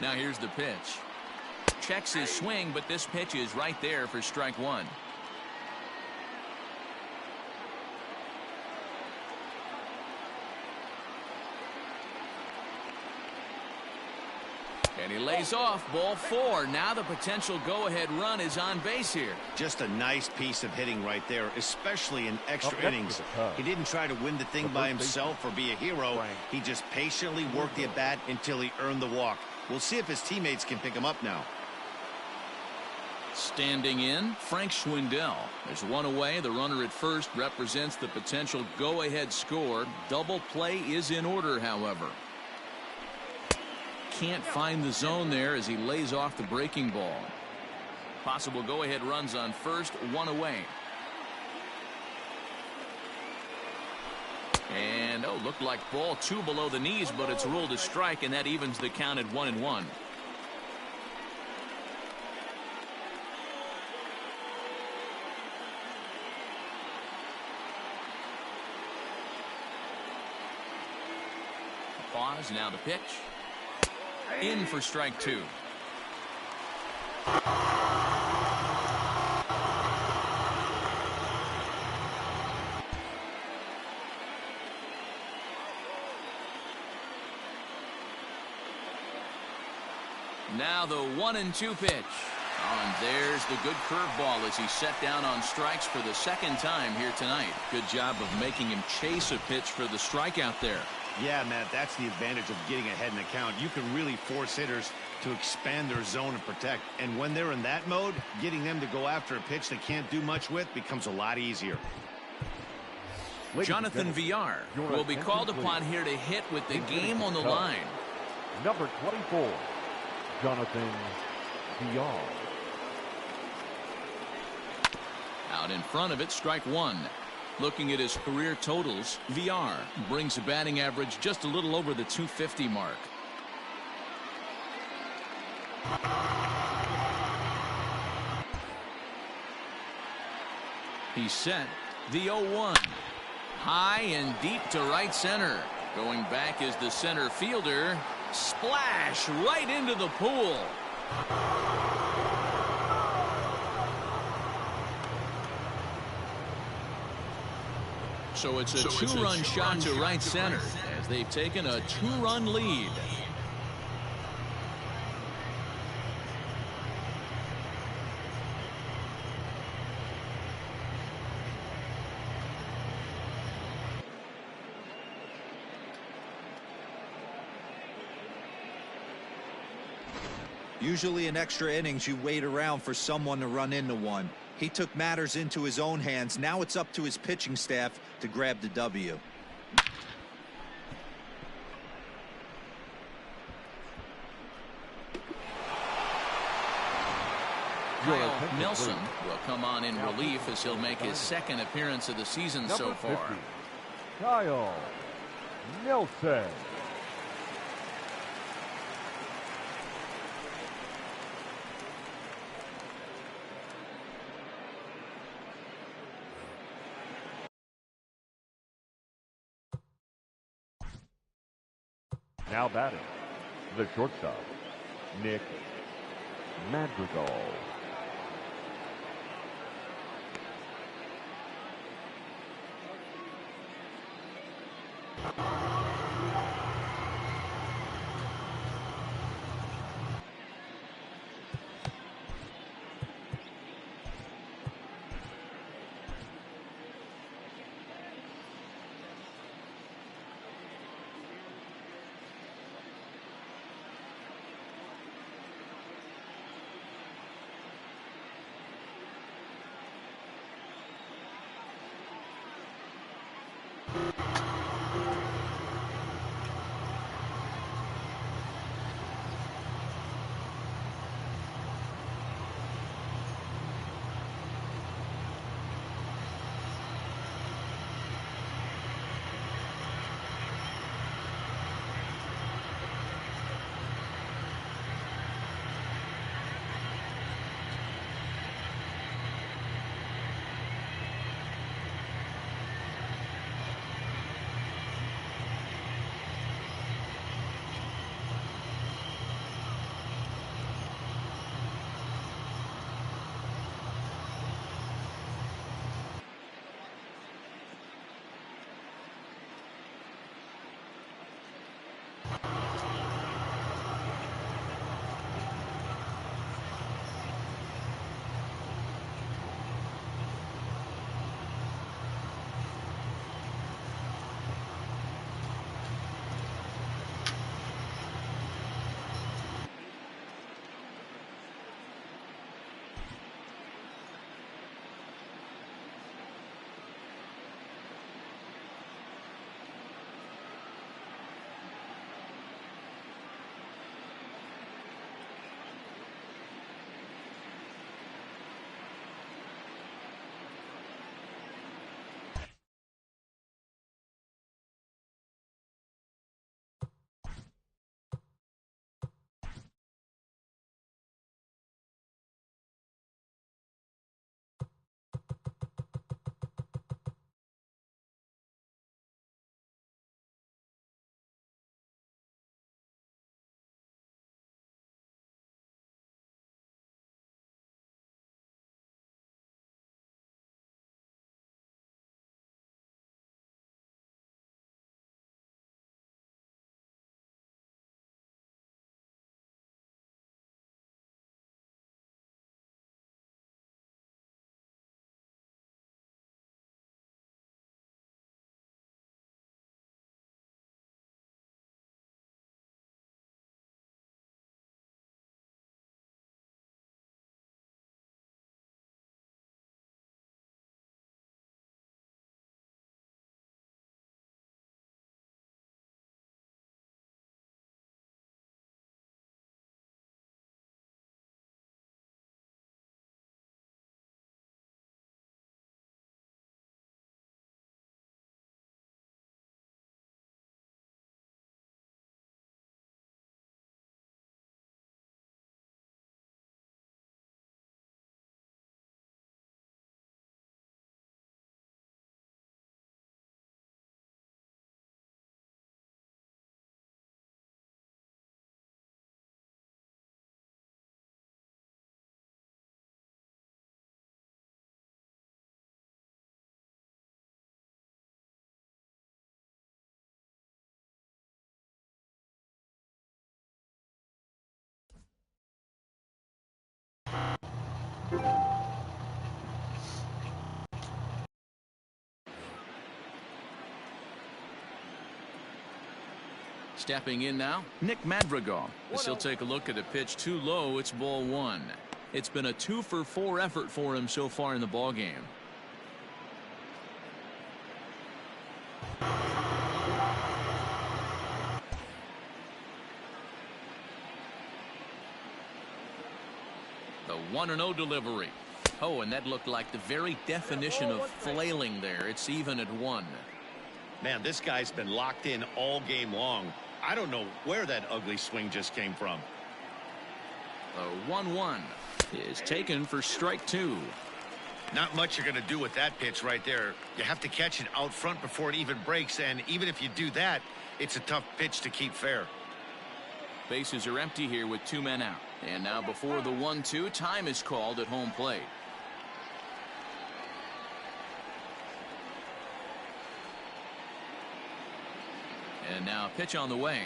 Now here's the pitch. Checks his swing, but this pitch is right there for strike one. And he lays off. Ball four. Now the potential go-ahead run is on base here. Just a nice piece of hitting right there, especially in extra innings. He didn't try to win the thing by himself or be a hero. He just patiently worked the at-bat until he earned the walk. We'll see if his teammates can pick him up now. Standing in, Frank Schwindel. There's one away. The runner at first represents the potential go-ahead score. Double play is in order, however. Can't find the zone there as he lays off the breaking ball. Possible go-ahead runs on first, one away. And, oh, looked like ball two below the knees, but it's ruled a strike, and that evens the count at 1-1. Pause, now the pitch. In for strike two. Now the 1-2 pitch. And there's the good curveball as he's set down on strikes for the second time here tonight. Good job of making him chase a pitch for the strikeout there. Yeah, Matt, that's the advantage of getting ahead in the count. You can really force hitters to expand their zone and protect. And when they're in that mode, getting them to go after a pitch they can't do much with becomes a lot easier. Jonathan Villar will be called upon here to hit with the game on the line. Number 24, Jonathan Villar. Out in front of it, strike one. Looking at his career totals, Villar brings a batting average just a little over the 250 mark. He's set. The 0-1. High and deep to right center. Going back is the center fielder. Splash right into the pool. So it's a two-run shot to right center as they've taken a two-run lead. Usually in extra innings, you wait around for someone to run into one. He took matters into his own hands. Now it's up to his pitching staff to grab the W. Kyle Nelson will come on in relief as he'll make his second appearance of the season so far. 50, Kyle Nelson. Now batting, the shortstop, Nick Madrigal. Stepping in now, Nick Madrigal. As he'll take a look at a pitch too low, it's ball 1. It's been a 2-for-4 effort for him so far in the ball game. The 1-0 delivery. Oh, and that looked like the very definition of flailing there. It's even at 1. Man, this guy's been locked in all game long. I don't know where that ugly swing just came from. The 1-1 is taken for strike 2. Not much you're going to do with that pitch right there. You have to catch it out front before it even breaks, and even if you do that, it's a tough pitch to keep fair. Bases are empty here with 2 men out. And now before the 1-2, time is called at home plate. And now a pitch on the way.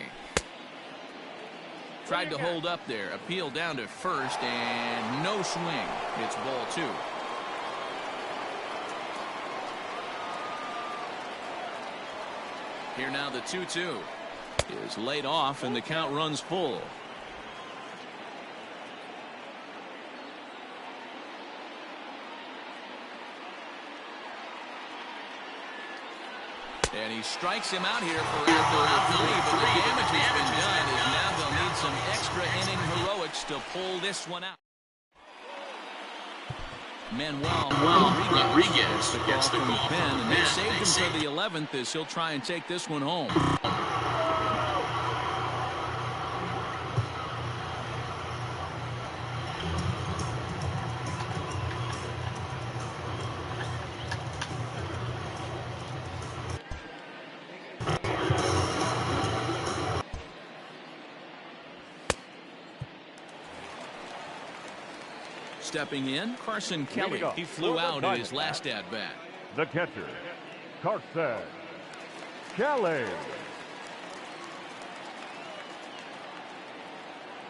Tried to hold up there. Appeal down to first, and no swing. It's ball 2. Here now the 2-2 is laid off, and the count runs full. And he strikes him out here for out 3, but the damage has been done, as now they'll need some extra inning heroics to pull this one out. Manuel Rodriguez gets the call from Ben, and they saved him to the 11th as he'll try and take this one home. Stepping in, Carson Kelly. He flew out in his last at-bat. The catcher, Carson Kelly.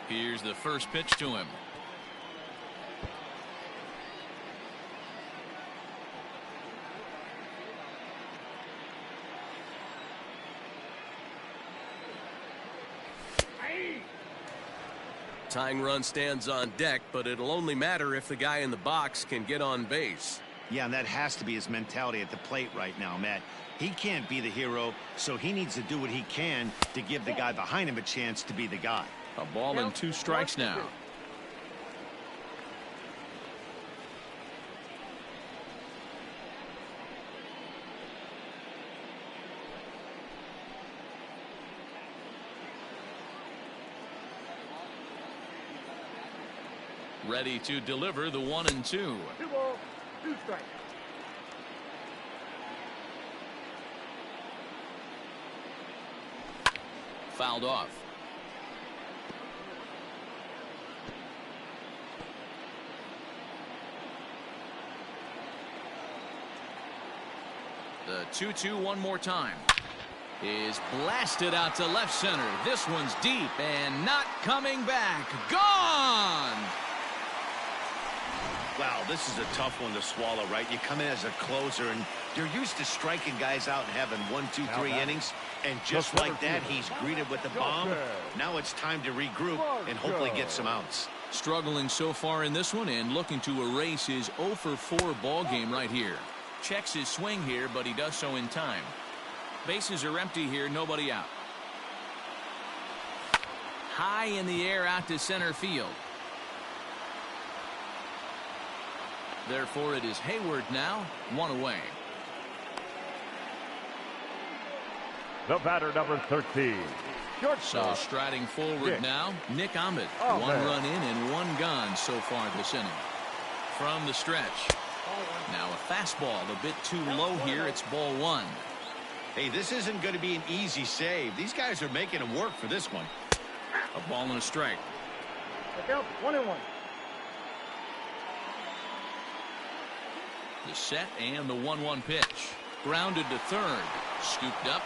Here's the first pitch to him. Tying run stands on deck, but it'll only matter if the guy in the box can get on base. Yeah, and that has to be his mentality at the plate right now, Matt. He can't be the hero, so he needs to do what he can to give the guy behind him a chance to be the guy. A ball and 2 strikes now. Ready to deliver the 1-2. 2 balls, 2 strikes. Fouled off. The 2-2 one more time. Is blasted out to left center. This one's deep and not coming back. Gone! Wow, this is a tough one to swallow, right? You come in as a closer, and you're used to striking guys out and having 1, 2, 3 innings, and just like that, he's greeted with the bomb. Now it's time to regroup and hopefully get some outs. Struggling so far in this one and looking to erase his 0-for-4 ball game right here. Checks his swing here, but he does so in time. Bases are empty here, nobody out. High in the air out to center field. Therefore, it is Hayward now, 1 away. The batter, number 13. So striding forward now, Nick Ahmed. 1 run in and 1 gone so far this inning. From the stretch. Now a fastball a bit too low here. It's ball 1. Hey, this isn't going to be an easy save. These guys are making him work for this one. A ball and a strike. Look out, 1-1. The set and the 1-1 pitch. Grounded to third. Scooped up.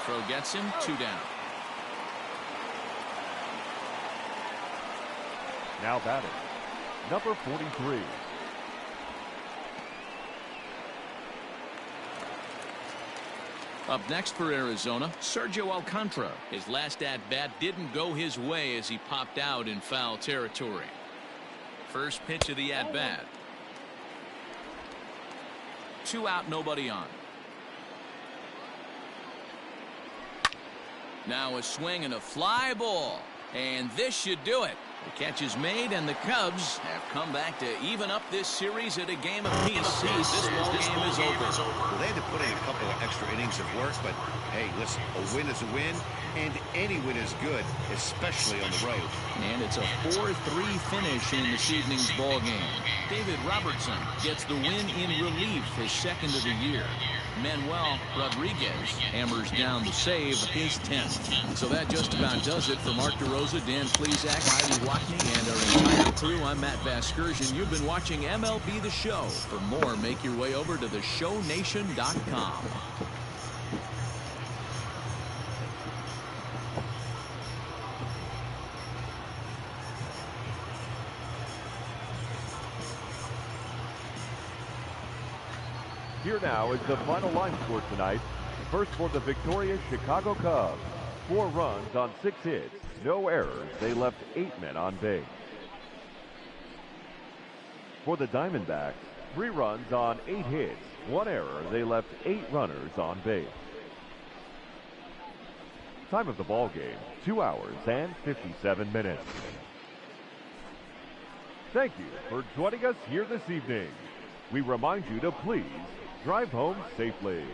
Throw gets him. 2 down. Now batting, number 43. Up next for Arizona, Sergio Alcantara. His last at-bat didn't go his way as he popped out in foul territory. First pitch of the at-bat. 2 out, nobody on. Now a swing and a fly ball. And this should do it. The catch is made, and the Cubs have come back to even up this series at a game apiece. This ball game is over. Well, they had to put in a couple of extra innings of work, but hey, listen, a win is a win, and any win is good, especially on the road. And it's a 4-3 finish in this evening's ball game. David Robertson gets the win in relief, his second of the year. Manuel Rodriguez hammers down the save, his 10th. So that just about does it for Mark DeRosa, Dan Plesac, Heidi Watney, and our entire crew. I'm Matt Vasgersian. You've been watching MLB The Show. For more, make your way over to theshownation.com. Here now is the final line score tonight. First for the victorious Chicago Cubs. 4 runs on 6 hits. No errors. They left 8 men on base. For the Diamondbacks, 3 runs on 8 hits. 1 error. They left 8 runners on base. Time of the ball game, 2 hours and 57 minutes. Thank you for joining us here this evening. We remind you to please drive home safely.